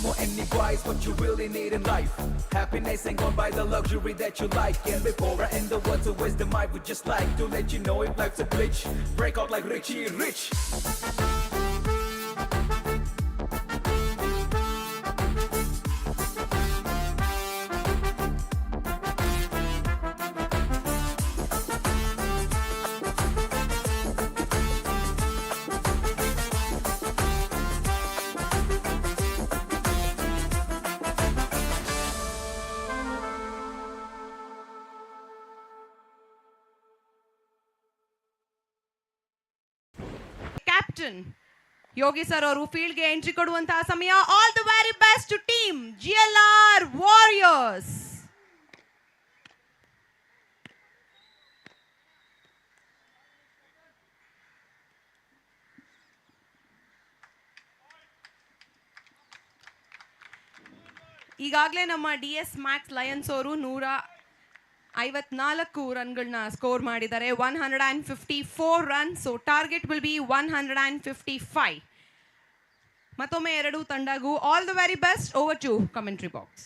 M-O-N-E boys, what you really need in life. Happiness ain't gone by the luxury that you like. And before I end the words of wisdom, I would just like to let you know if life's a glitch, break out like Richie Rich. Captain Yogi sir ಅವರು ಫೀಲ್ಡ್ಗೆ entry ಕೊಡುವಂತಹ ಸಮಯ. All the very best to team GLR Warriors. ಈಗಾಗಲೇ ನಮ್ಮ DS Max Lions ಅವರು 154 ರನ್ಗಳನ್ನ score ಮಾಡಿದ್ದಾರೆ. 154 run. So target will be 155. ಮತ್ತೊಮ್ಮೆ ಎರಡು ತಂಡಗೂ all the very best. Over to commentary box.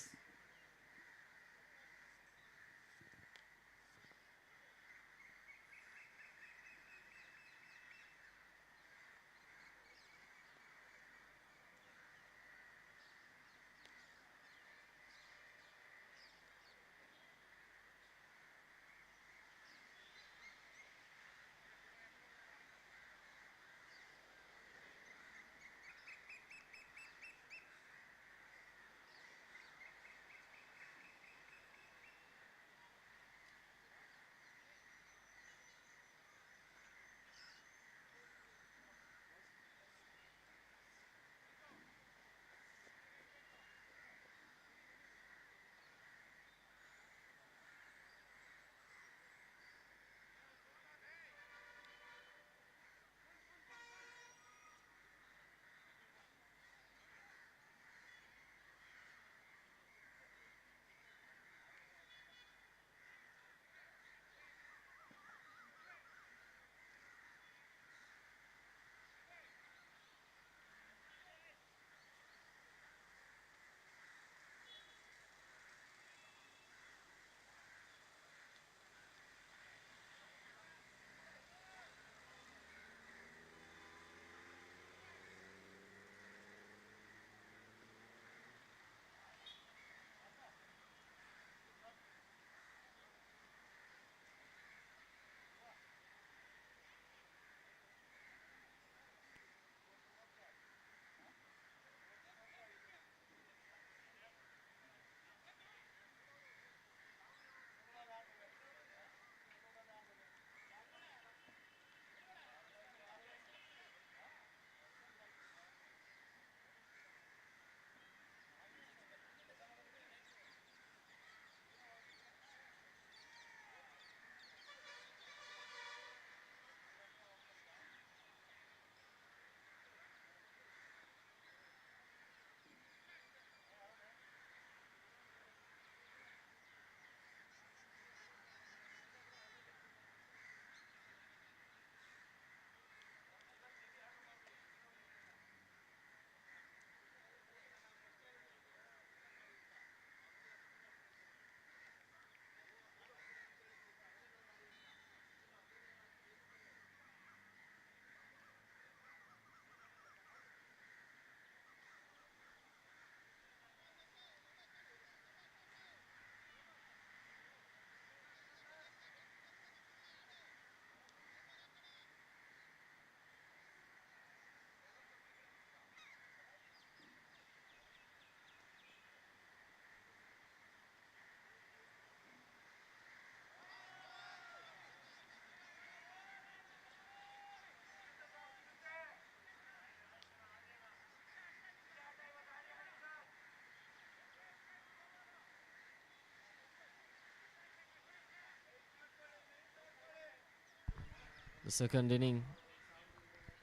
The second inning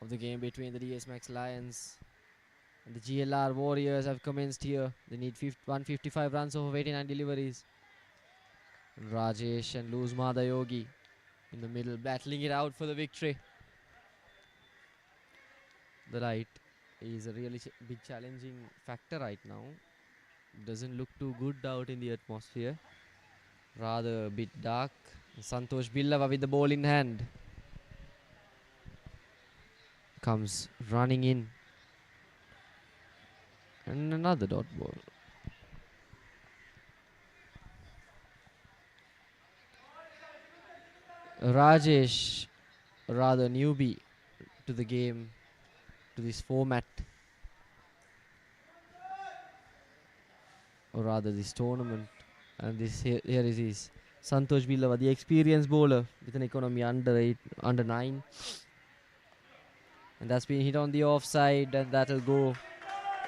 of the game between the DS Max Lions and the GLR Warriors have commenced here. They need 155 runs over 89 deliveries. Rajesh and Luzmada Yogi in the middle, battling it out for the victory. The light is a really big challenging factor right now. Doesn't look too good out in the atmosphere. Rather a bit dark. Santosh Billava with the ball in hand. Comes running in. And another dot ball. Rajesh, rather newbie to the game, to this format, or rather this tournament. And this here is his Santosh Billava, the experienced bowler with an economy under 9. And that's been hit on the offside, and that'll go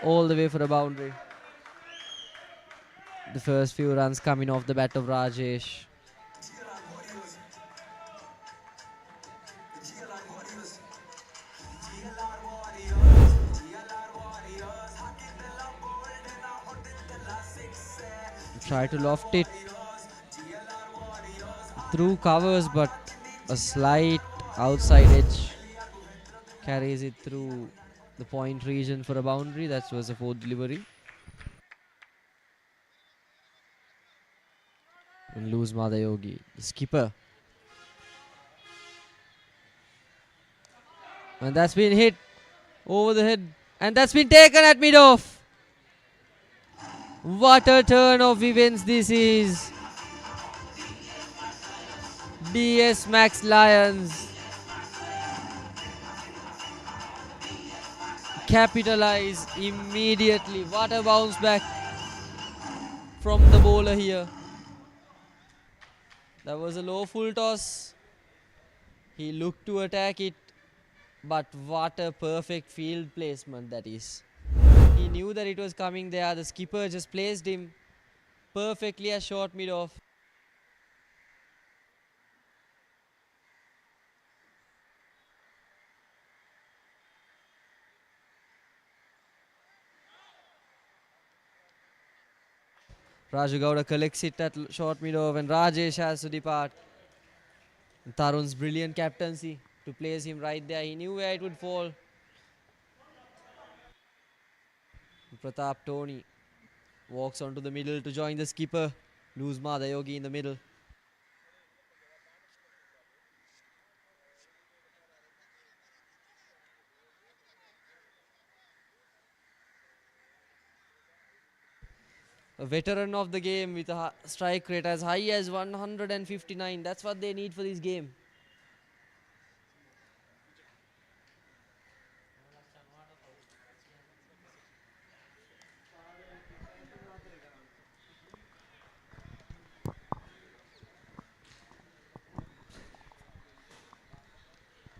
all the way for a boundary. The first few runs coming off the bat of Rajesh. Try to loft it through covers, but a slight outside edge carries it through the point region for a boundary. That was a fourth delivery. And lose Madayogi, the skipper. And that's been hit over the head. And that's been taken at mid-off. What a turn of events this is. DS Max Lions capitalize immediately. What a bounce back from the bowler here. That was a low full toss. He looked to attack it, but what a perfect field placement that is. He knew that it was coming there. The skipper just placed him perfectly as short mid-off. Raju Gowda collects it at short mid-off, and Rajesh has to depart. And Tarun's brilliant captaincy to place him right there. He knew where it would fall. Pratap Tony walks onto the middle to join the skipper. Luzma Dayogi in the middle. A veteran of the game with a strike rate as high as 159. That's what they need for this game.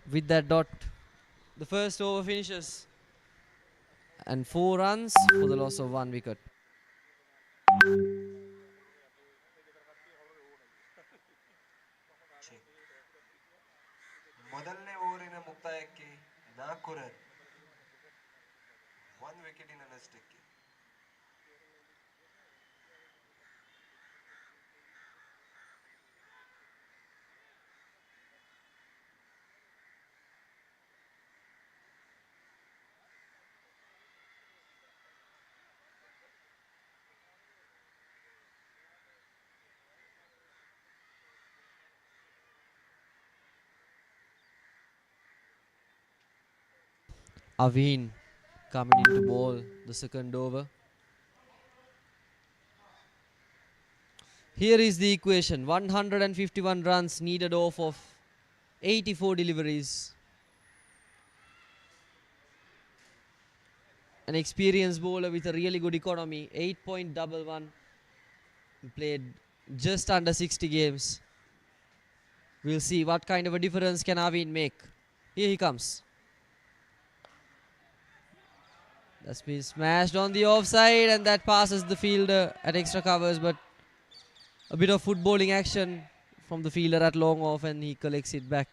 With that dot, the first over finishes. And 4 runs for the loss of 1 wicket. ಮೊದಲನೇ ಓವರಿನ ಮುಕ್ತಾಯಕ್ಕೆ 4 run, 1 ವಿಕೆಟಿನ ನಷ್ಟಕ್ಕೆ. Aveen coming into ball the second over. Here is the equation. 151 runs needed off of 84 deliveries. An experienced bowler with a really good economy. 8.11. He played just under 60 games. We'll see what kind of a difference can Aveen make. Here he comes. That's been smashed on the offside, and that passes the fielder at extra covers, but a bit of footballing action from the fielder at long off, and he collects it back.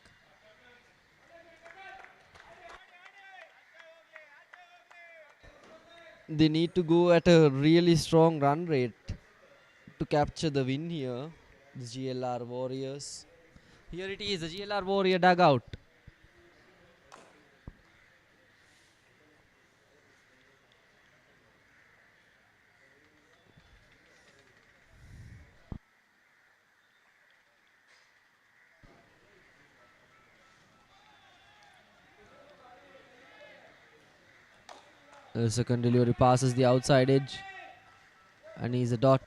They need to go at a really strong run rate to capture the win here. The GLR Warriors. Here it is, the GLR Warrior dugout. The second delivery passes the outside edge, and he's a dot.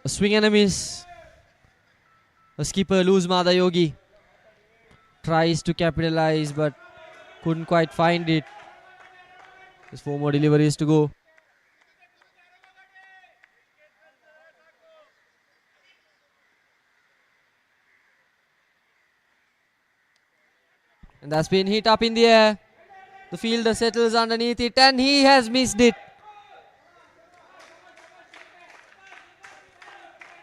A swing and a miss. A skipper, Luz Yogi, tries to capitalize but couldn't quite find it. There's 4 more deliveries to go. And that's been hit up in the air. The fielder settles underneath it and he has missed it.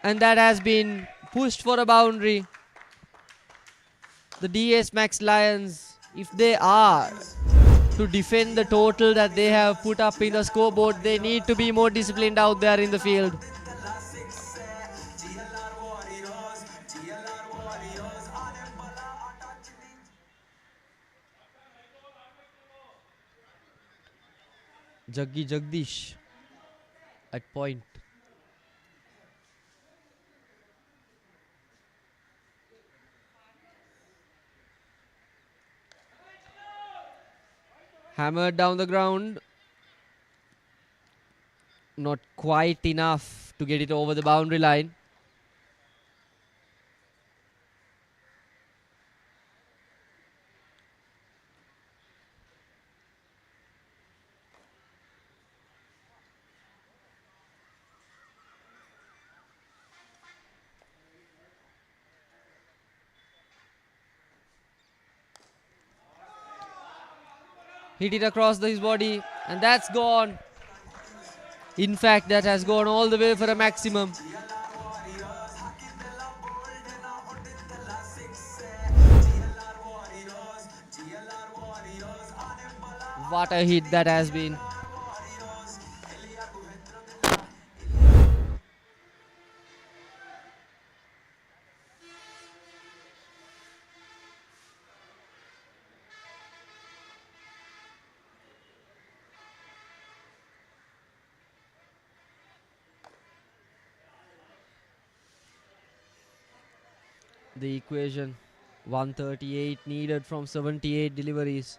And that has been pushed for a boundary. The DS Max Lions, if they are to defend the total that they have put up in the scoreboard, they need to be more disciplined out there in the field. Jagdish at point. Hammered down the ground. Not quite enough to get it over the boundary line. Hit it across his body and that's gone. In fact, that has gone all the way for a maximum. What a hit that has been. The equation, 138 needed from 78 deliveries.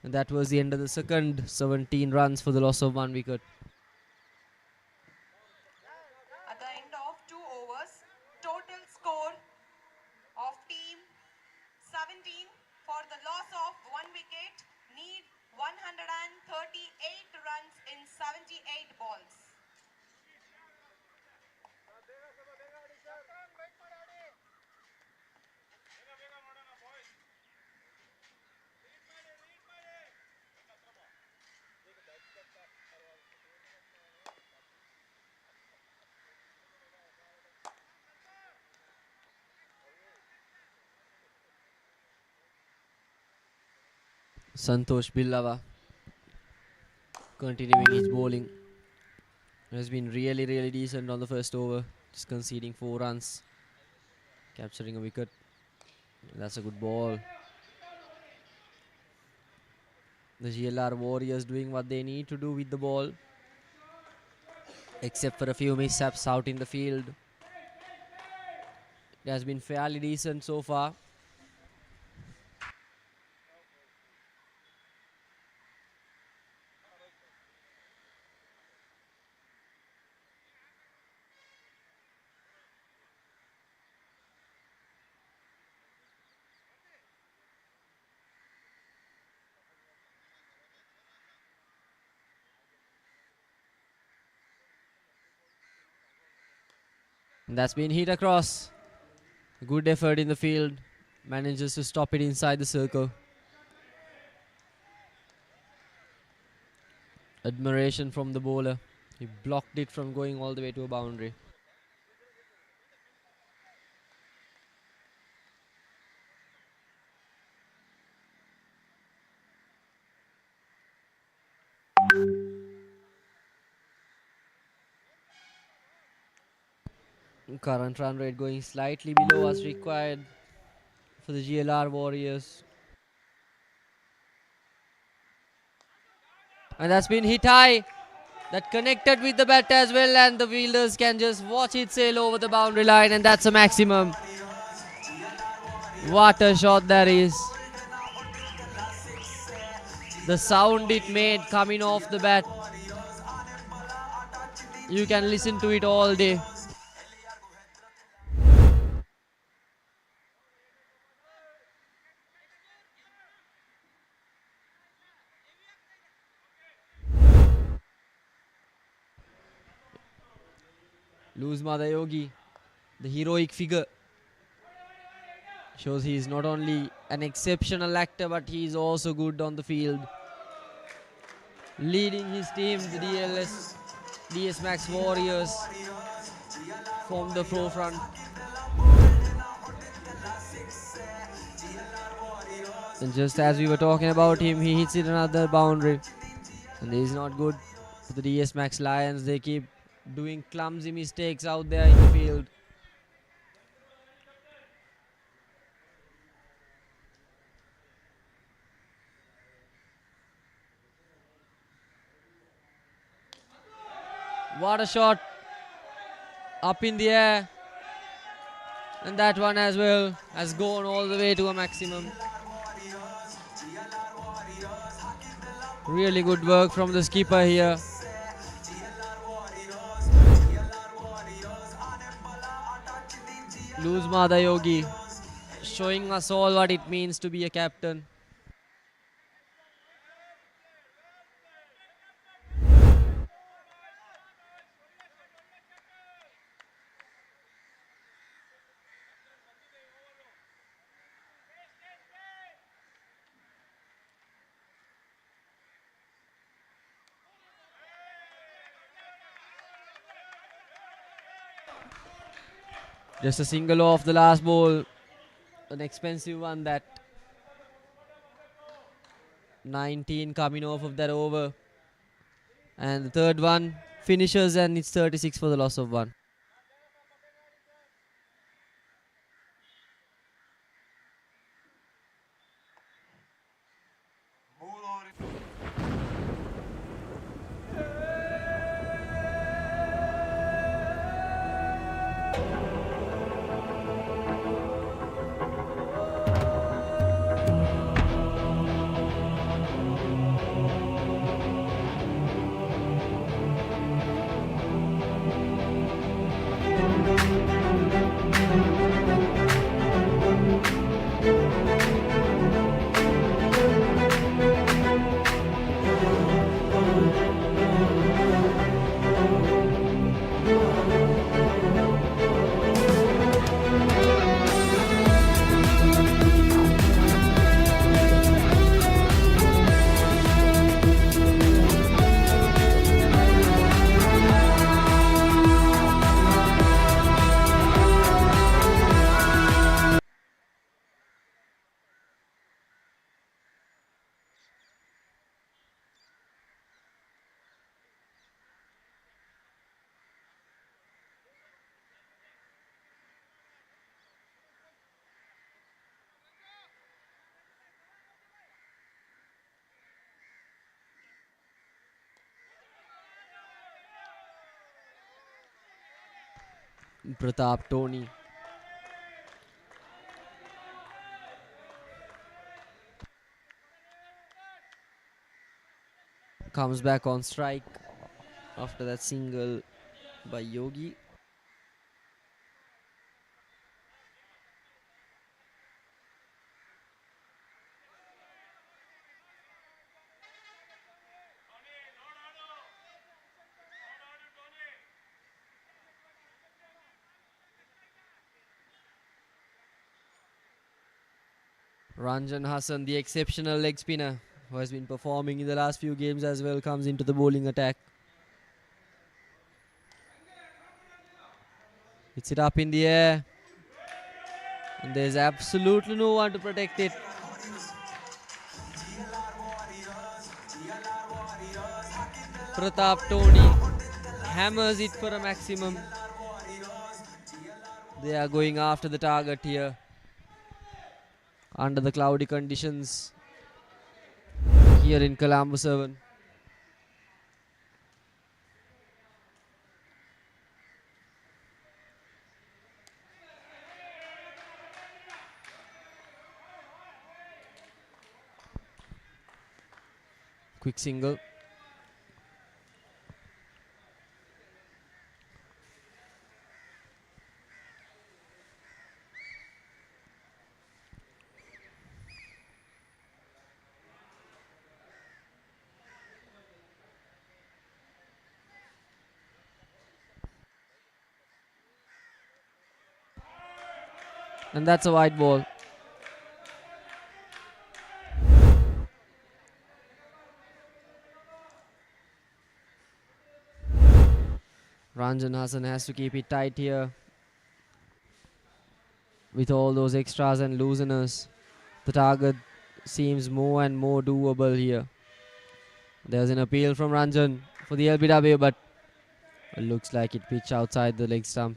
And that was the end of the second. 17 runs for the loss of 1 wicket. At the end of 2 overs, total score of team 17 for the loss of 1 wicket, need 138 runs in 78 balls. Santosh Billava continuing his bowling. Has been really decent on the first over. Just conceding 4 runs. Capturing a wicket. That's a good ball. The GLR Warriors doing what they need to do with the ball. Except for a few mishaps out in the field. It has been fairly decent so far. And that's been hit across. Good effort in the field. Manages to stop it inside the circle. Admiration from the bowler. He blocked it from going all the way to a boundary. Current run rate going slightly below what's required for the GLR Warriors. And that's been hit high. That connected with the bat as well, and the fielders can just watch it sail over the boundary line, and that's a maximum. What a shot that is. The sound it made coming off the bat, you can listen to it all day. Lose Mother Yogi, the heroic figure, shows he is not only an exceptional actor, but he is also good on the field, leading his team, the DS Max Warriors, from the forefront. And just as we were talking about him, he hits it another boundary, and this is not good for the DS Max Lions. They keep doing clumsy mistakes out there in the field. What a shot, up in the air, and that one as well has gone all the way to a maximum. Really good work from the skipper here. Lose Mada Yogi, showing us all what it means to be a captain. Just a single off the last ball, an expensive one, that 19 coming off of that over, and the third one finishes, and it's 36 for the loss of one. Pratap Tony comes back on strike after that single by Yogi. Ranjan Hassan, the exceptional leg spinner who has been performing in the last few games as well, comes into the bowling attack. Hits it up in the air, and there's absolutely no one to protect it. Pratap Tony hammers it for a maximum. They are going after the target here under the cloudy conditions here in Colombo 7. Quick single. And that's a wide ball. Ranjan Hassan has to keep it tight here with all those extras and looseners. The target seems more and more doable here. There's an appeal from Ranjan for the LBW, but it looks like it pitched outside the leg stump.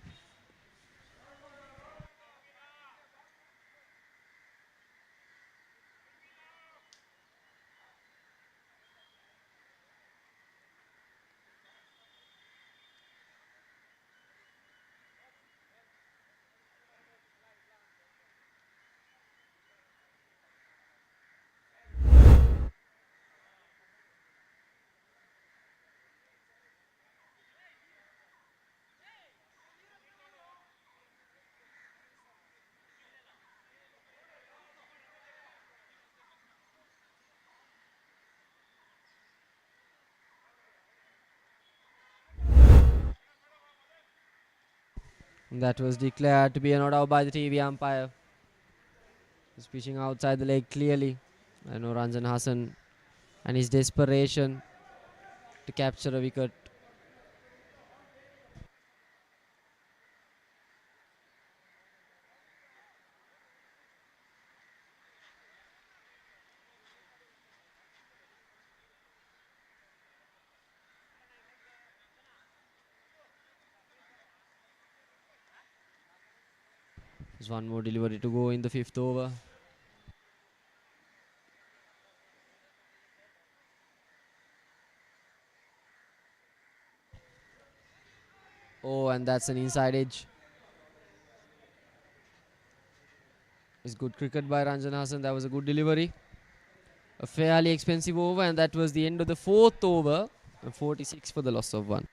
That was declared to be a not out by the TV umpire. He's pitching outside the leg clearly. I know Ranjan Hassan and his desperation to capture a wicket. There's one more delivery to go in the 5th over. Oh, and that's an inside edge. It's good cricket by Ranjan Hassan. That was a good delivery. A fairly expensive over, and that was the end of the 4th over. And 46 for the loss of 1.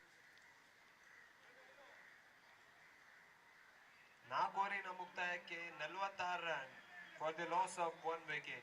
4 ಓವರಿನ ಮುಕ್ತಾಯಕ್ಕೆ 46 run for the loss of 1 wicket.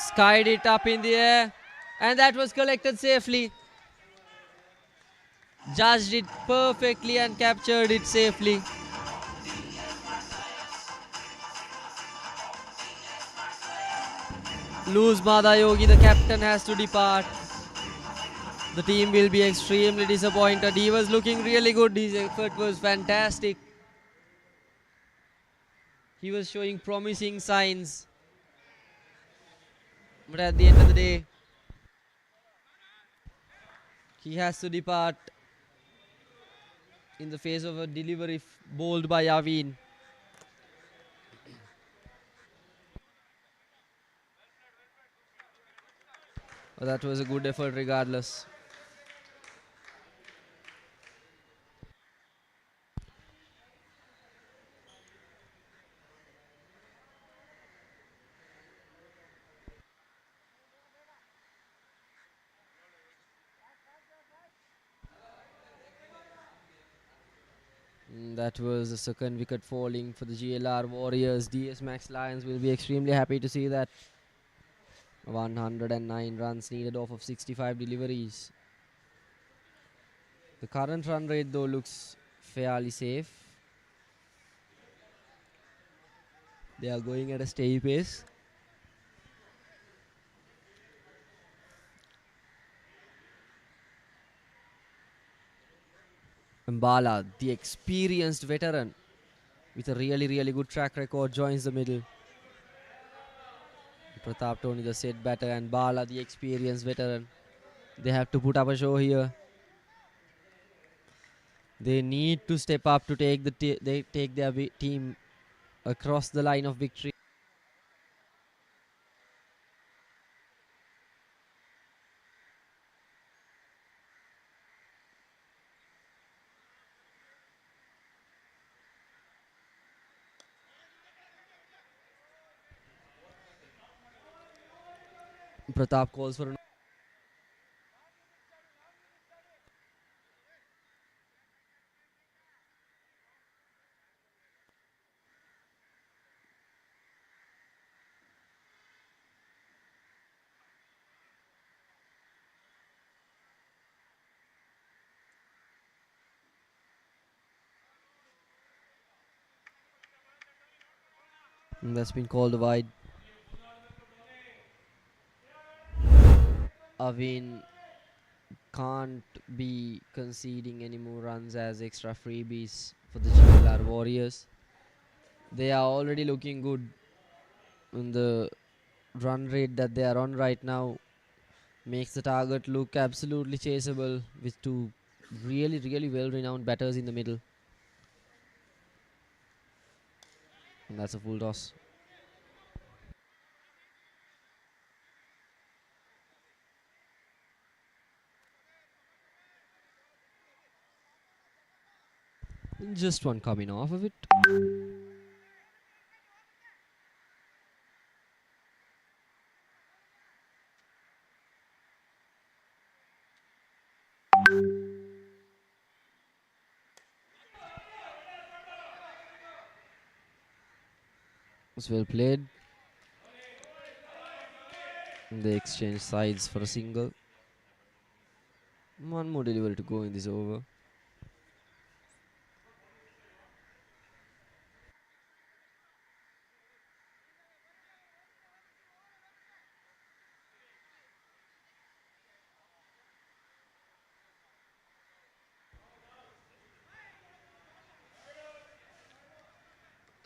Skied it up in the air, and that was collected safely. Judged it perfectly and captured it safely. Lose Madha Yogi, the captain has to depart. The team will be extremely disappointed. He was looking really good. His effort was fantastic. He was showing promising signs. But at the end of the day, He has to depart in the face of a delivery bowled by Aveen. But that was a good effort regardless. That was the second wicket falling for the GLR Warriors. DS Max Lions will be extremely happy to see that. 109 runs needed off of 65 deliveries. The current run rate though looks fairly safe. They are going at a steady pace. Mbala, the experienced veteran with a really good track record, joins the middle. Pratap Tony, the set batter, and Bala, the experienced veteran. They have to put up a show here. They need to step up to take they take their team across the line of victory. Pratap calls for an that's been called a wide. Avin can't be conceding any more runs as extra freebies for the GLR Warriors. They are already looking good in the run rate that they are on right now. Makes the target look absolutely chaseable with two really well-renowned batters in the middle. And that's a full toss. Just one coming off of it. It's well played. They exchange sides for a single. One more delivery to go in this over.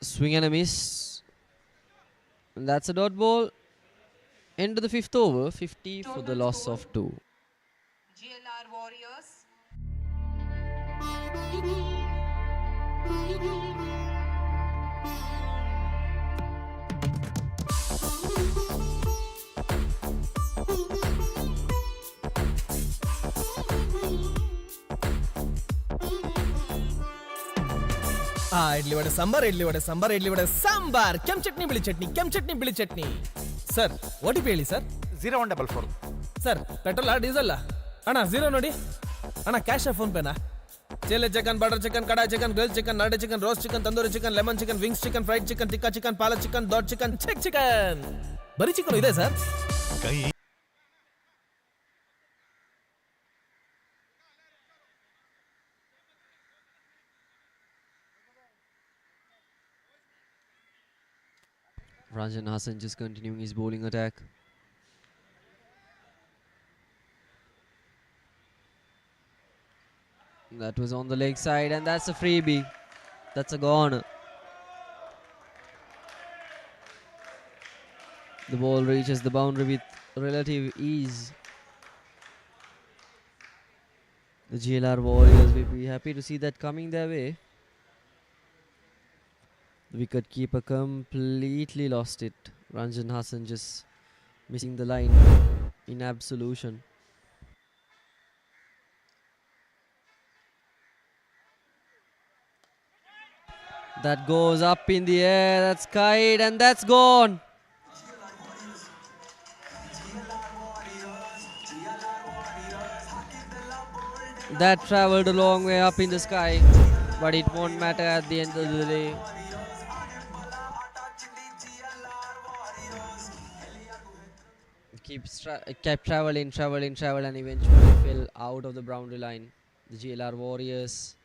Swing and a miss. And that's a dot ball. End of the fifth over. 50 for the loss of 2. GLR Warriors. Idli vada sambar idli vada sambar idli vada sambar ಕೆಂಪು ಚಟ್ನಿ ಬಿಳಿ ಚಟ್ನಿ ಕೆಂಪು ಚಟ್ನಿ ಬಿಳಿ chutney sir OTP ಹೇಳಿ sir 0144. Sir ಪೆಟ್ರೋಲಾ ಡೀಸೆಲ್ಲಾ ಅಣ್ಣ zero ನೋಡಿ ಅಣ್ಣ ಕ್ಯಾಶಾ ಫೋನ್ ಪೇನಾ chilli chicken butter chicken kadai chicken grill chicken ನಾಟಿ chicken roast chicken tandoori chicken lemon chicken wings chicken fried chicken tikka chicken palak chicken ದೊಡ್ಡ ಚಿಕನ್ ಚಿಕನ್ ಬರೀ ಚಿಕನ್ ಇದೆ ಸರ್. ಕೈ Ranjan Hassan just continuing his bowling attack. That was on the leg side and that's a freebie. That's a gone. The ball reaches the boundary with relative ease. The GLR Warriors will be happy to see that coming their way. The wicketkeeper completely lost it. Ranjan Hassan just missing the line in absolution. That goes up in the air, that's kite, and that's gone. That travelled a long way up in the sky, but it won't matter at the end of the day. Kept travelling, and eventually fell out of the boundary line. The GLR Warriors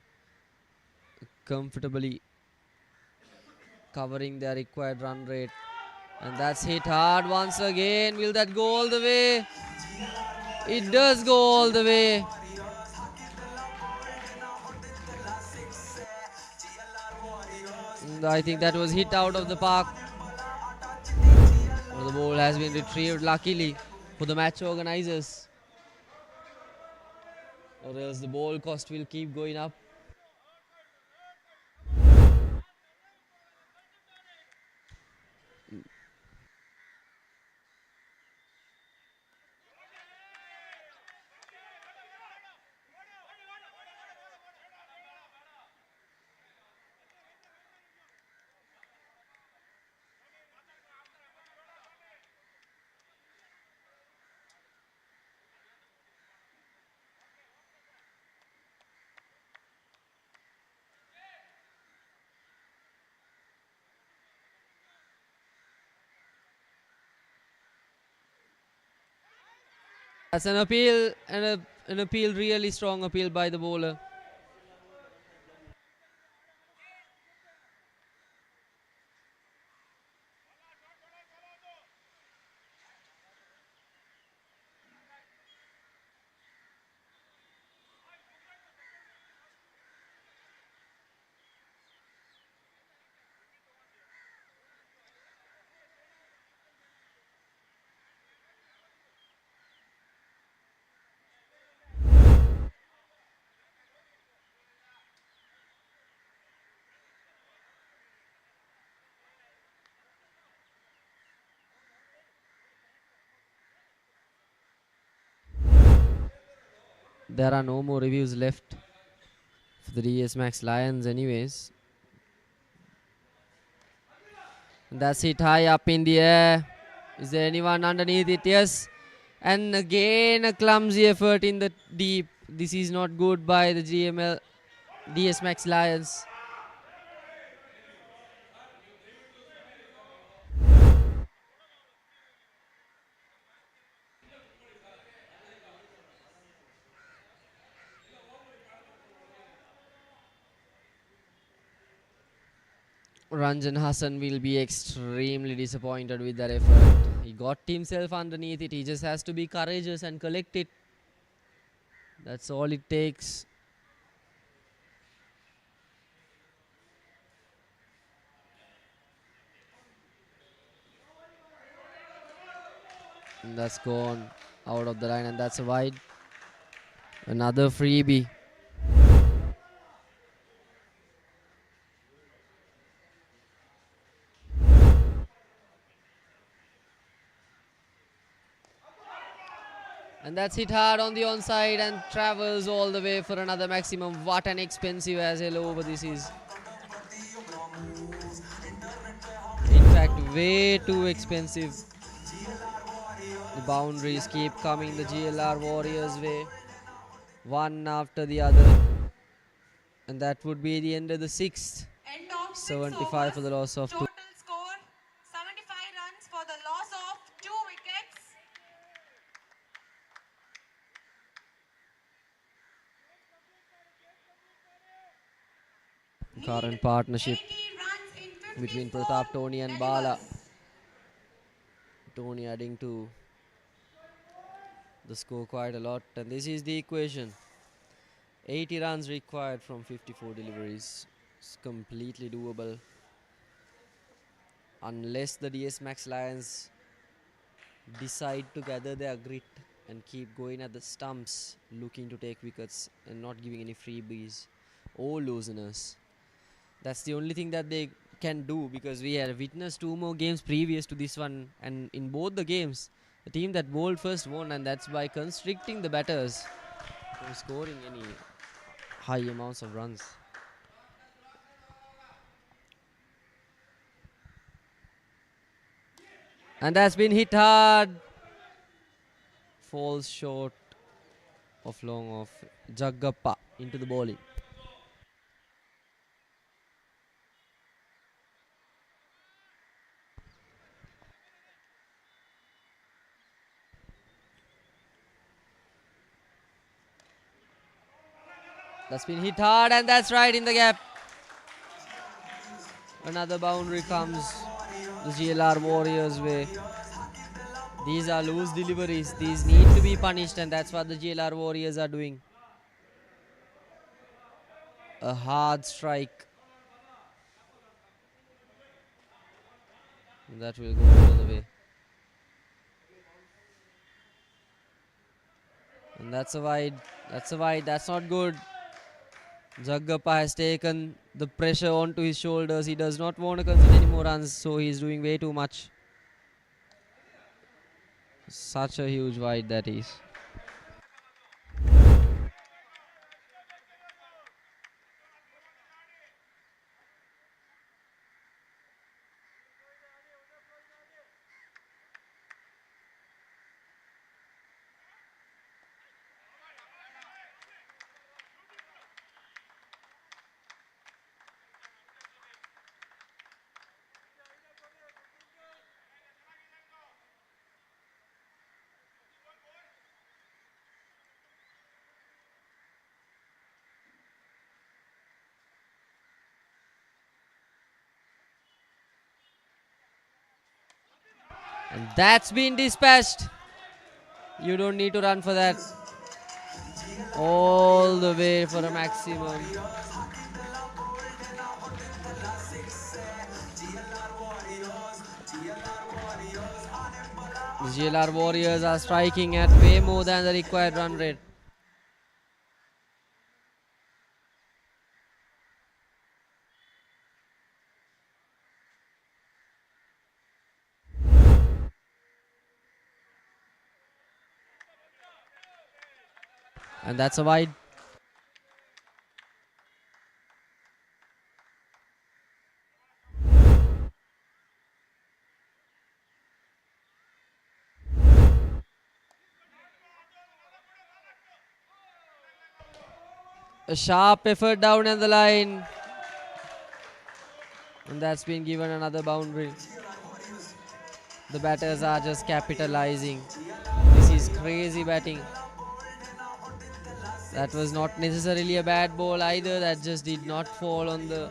comfortably covering their required run rate. And that's hit hard once again. Will that go all the way? It does go all the way. And I think that was hit out of the park. The ball has been retrieved luckily for the match organisers. Or else the ball cost will keep going up. That's an appeal, and an appeal, really strong appeal by the bowler. There are no more reviews left for the DS Max Lions anyways. And that's hit high up in the air. Is there anyone underneath it? Yes. And again a clumsy effort in the deep. This is not good by the DS Max Lions. Ranjan Hassan will be extremely disappointed with that effort. He got himself underneath it. He just has to be courageous and collect it. That's all it takes. And that's gone out of the line, and that's a wide. Another freebie. And that's hit hard on the onside and travels all the way for another maximum. What an expensive as hell over this is. In fact, way too expensive. The boundaries keep coming the GLR Warriors way, one after the other. And that would be the end of the sixth. End of 75 for the loss of 2. total score 75 runs for the loss of 2 wickets. Current partnership 80 runs in between 54 Pratap, Tony and Bala. overs. Tony adding to the score quite a lot, and this is the equation. 80 runs required from 54 deliveries. It's completely doable unless the DS Max Lions decide to gather their grit and keep going at the stumps, looking to take wickets and not giving any freebies or looseners. That's the only thing that they can do, because we had witnessed 2 more games previous to this one, and in both the games, the team that bowled first won, and that's by constricting the batters from scoring any high amounts of runs. And that's been hit hard. Falls short of long off. Jaggappa into the bowling. That's been hit hard, and that's right in the gap. Another boundary comes the GLR Warriors way. These are loose deliveries. These need to be punished, and that's what the GLR Warriors are doing. A hard strike. That will go all the way. And that's a wide. That's a wide. That's not good. Jaggappa has taken the pressure onto his shoulders. He does not want to concede any more runs, so he's doing way too much. Such a huge wide that is. And that's been dispatched. You don't need to run for that. All the way for a maximum. The GLR Warriors are striking at way more than the required run rate. And that's a wide. A sharp effort down on the line. And that's been given another boundary. The batters are just capitalizing. This is crazy batting. That was not necessarily a bad ball either. That just did not fall on the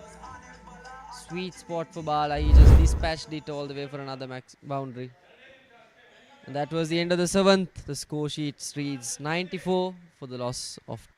sweet spot for Bala. He just dispatched it all the way for another boundary. And that was the end of the 7th. The score sheet reads 94 for the loss of.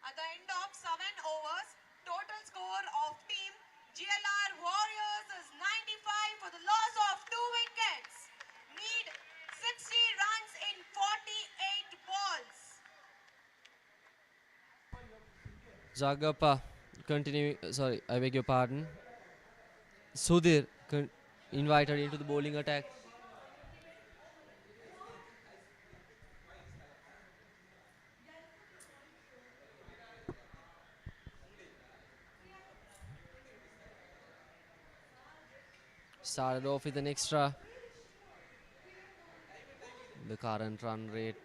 At the end of 7 overs, total score of team GLR Warriors is 95 for the loss of 2 wickets. Need 60 runs in 48 balls. Jaggappa continue. Sorry, I beg your pardon. Sudhir invited into the bowling attack. Started off with an extra. The current run rate.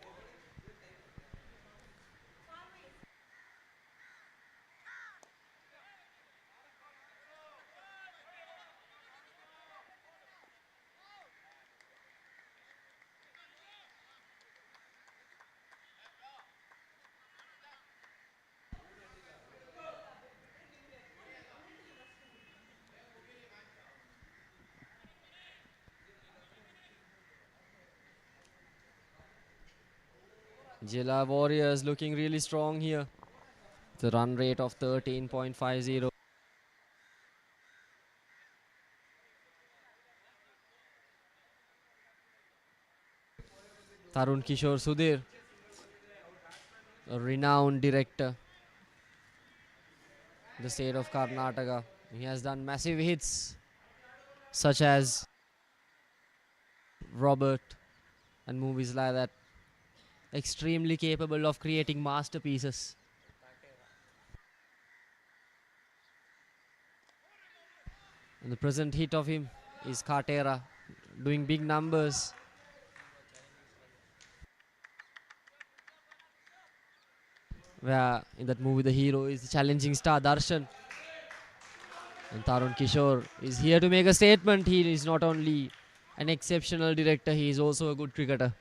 GLR Warriors looking really strong here. The run rate of 13.50. Tarun Kishore Sudhir, a renowned director, the state of Karnataka. He has done massive hits such as Robert and movies like that. Extremely capable of creating masterpieces. And the present hit of him is Katera, doing big numbers. Where in that movie the hero is the challenging star Darshan. And Tarun Kishore is here to make a statement. He is not only an exceptional director, he is also a good cricketer.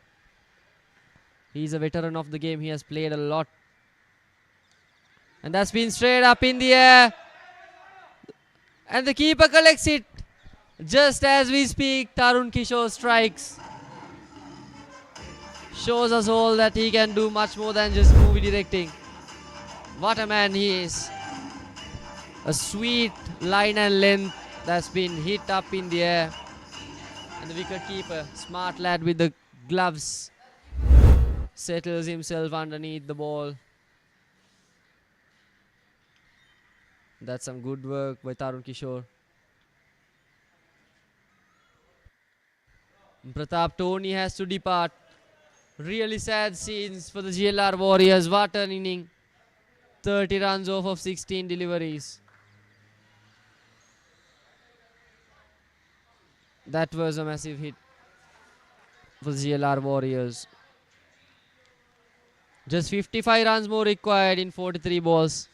He is a veteran of the game. He has played a lot. And that's been straight up in the air. And the keeper collects it. Just as we speak, Tarun Kishore strikes. Shows us all that he can do much more than just movie directing. What a man he is. A sweet line and length that's been hit up in the air. And the wicket keeper, smart lad with the gloves, settles himself underneath the ball. That's some good work by Tarun Kishore. Pratap Tony has to depart. Really sad scenes for the GLR Warriors. What an inning. 30 runs off of 16 deliveries. That was a massive hit for the GLR Warriors. Just 55 runs more required in 43 balls.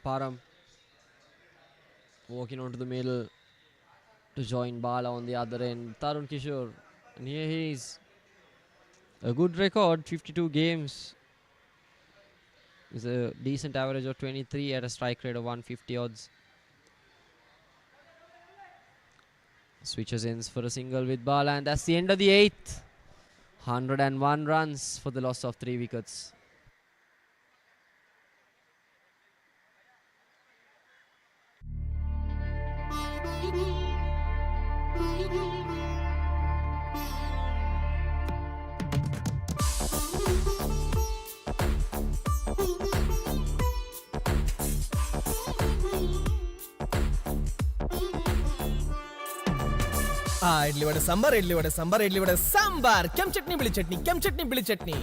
Param walking onto the middle to join Bala on the other end. Tarun Kishore. And here he is. A good record, 52 games. Is a decent average of 23 at a strike rate of 150 odds. Switches ends for a single with Bala, and that's the end of the 8th. 101 runs for the loss of 3 wickets. Idli vada sambar, idli vada sambar, idli vada sambar, ಕೆಂಪು ಚಟ್ನಿ ಬಿಳಿ ಚಟ್ನಿ, ಕೆಂಪು ಚಟ್ನಿ ಬಿಳಿ chutney.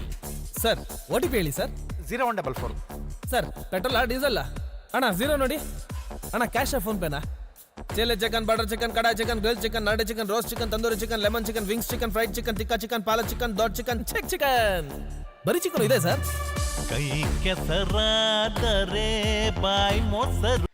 Sir OTP ಹೇಳಿ sir. 0144. Sir ಪೆಟ್ರೋಲಾ ಡೀಸೆಲ್ಲಾ? ಅಣ್ಣ zero ನೋಡಿ. ಅಣ್ಣ ಕ್ಯಾಶಾ ಫೋನ್ ಪೇನಾ? Chilli chicken, butter chicken, kadai chicken, grill chicken, ನಾಟಿ chicken, roast chicken, tandoori chicken, lemon chicken, wings chicken, fried chicken, tikka chicken, palak chicken, ದೊಡ್ಡ ಚಿಕನ್, ಚೆಕ್ ಚಿಕನ್. ಬರೀ ಚಿಕನ್ ಇದೆ ಸರ್. ಕೈ ಕೆಸರಾದರೆ ಬಾಯಿ ಮೊಸರು.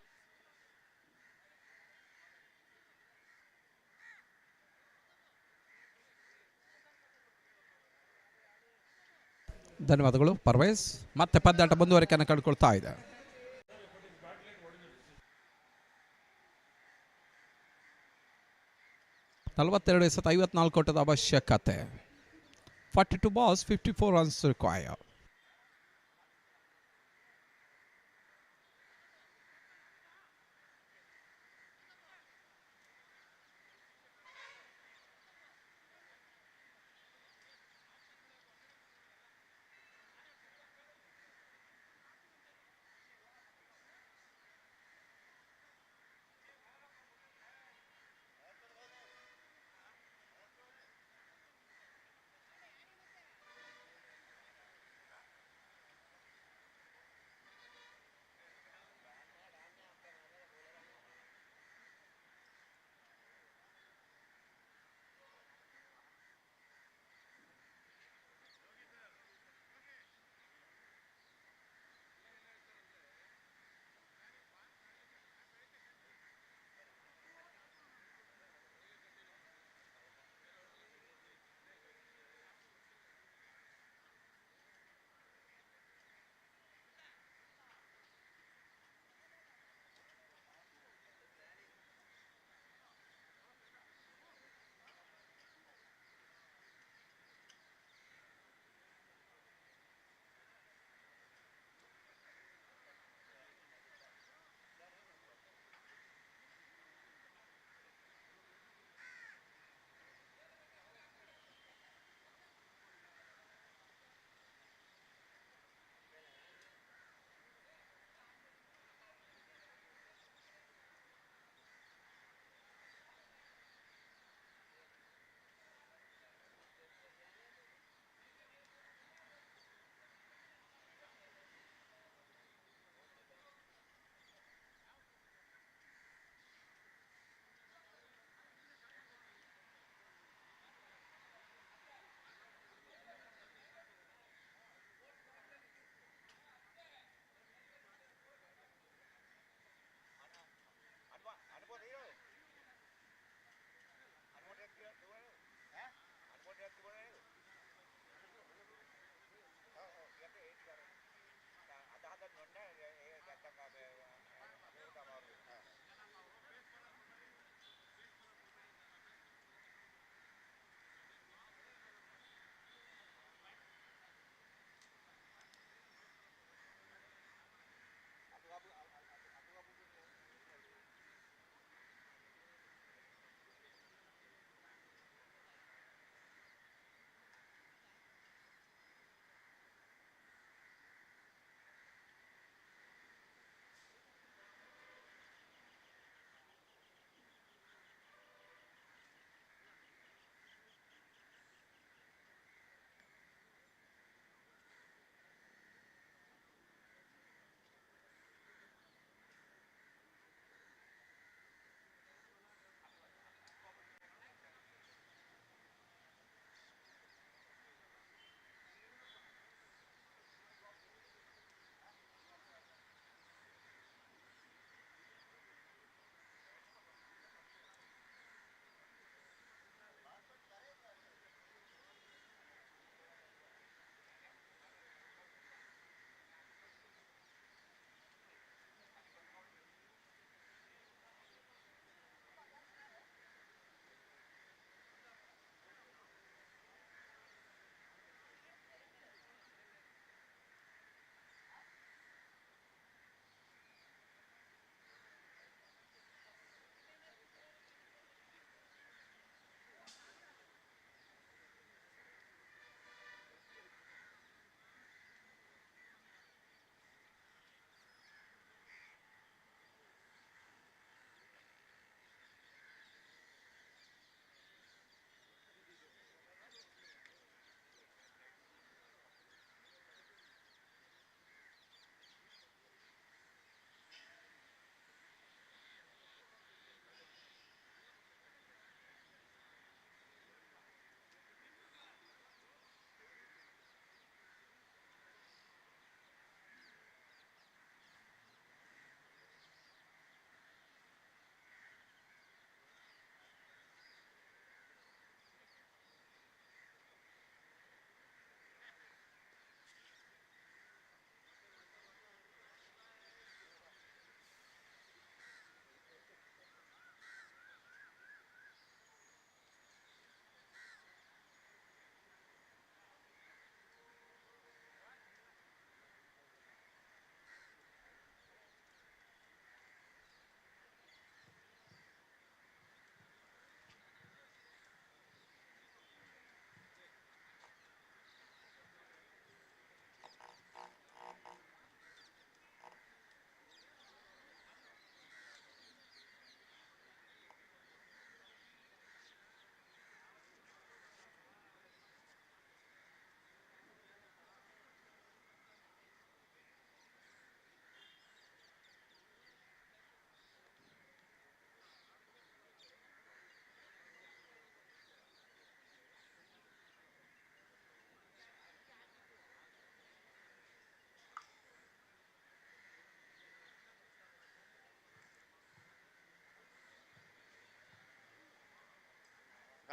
ಧನ್ಯವಾದಗಳು ಪರ್ವೇಸ್. ಮತ್ತೆ ಪಂದ್ಯಾಟ ಮುಂದುವರಿಕೆಯನ್ನು ಕಂಡುಕೊಳ್ತಾ ಇದೆ. 42 ಎಸೆತ 54 ಓಟದ ಅವಶ್ಯಕತೆ. 42 balls, 54 runs required.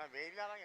വെയിലാറാ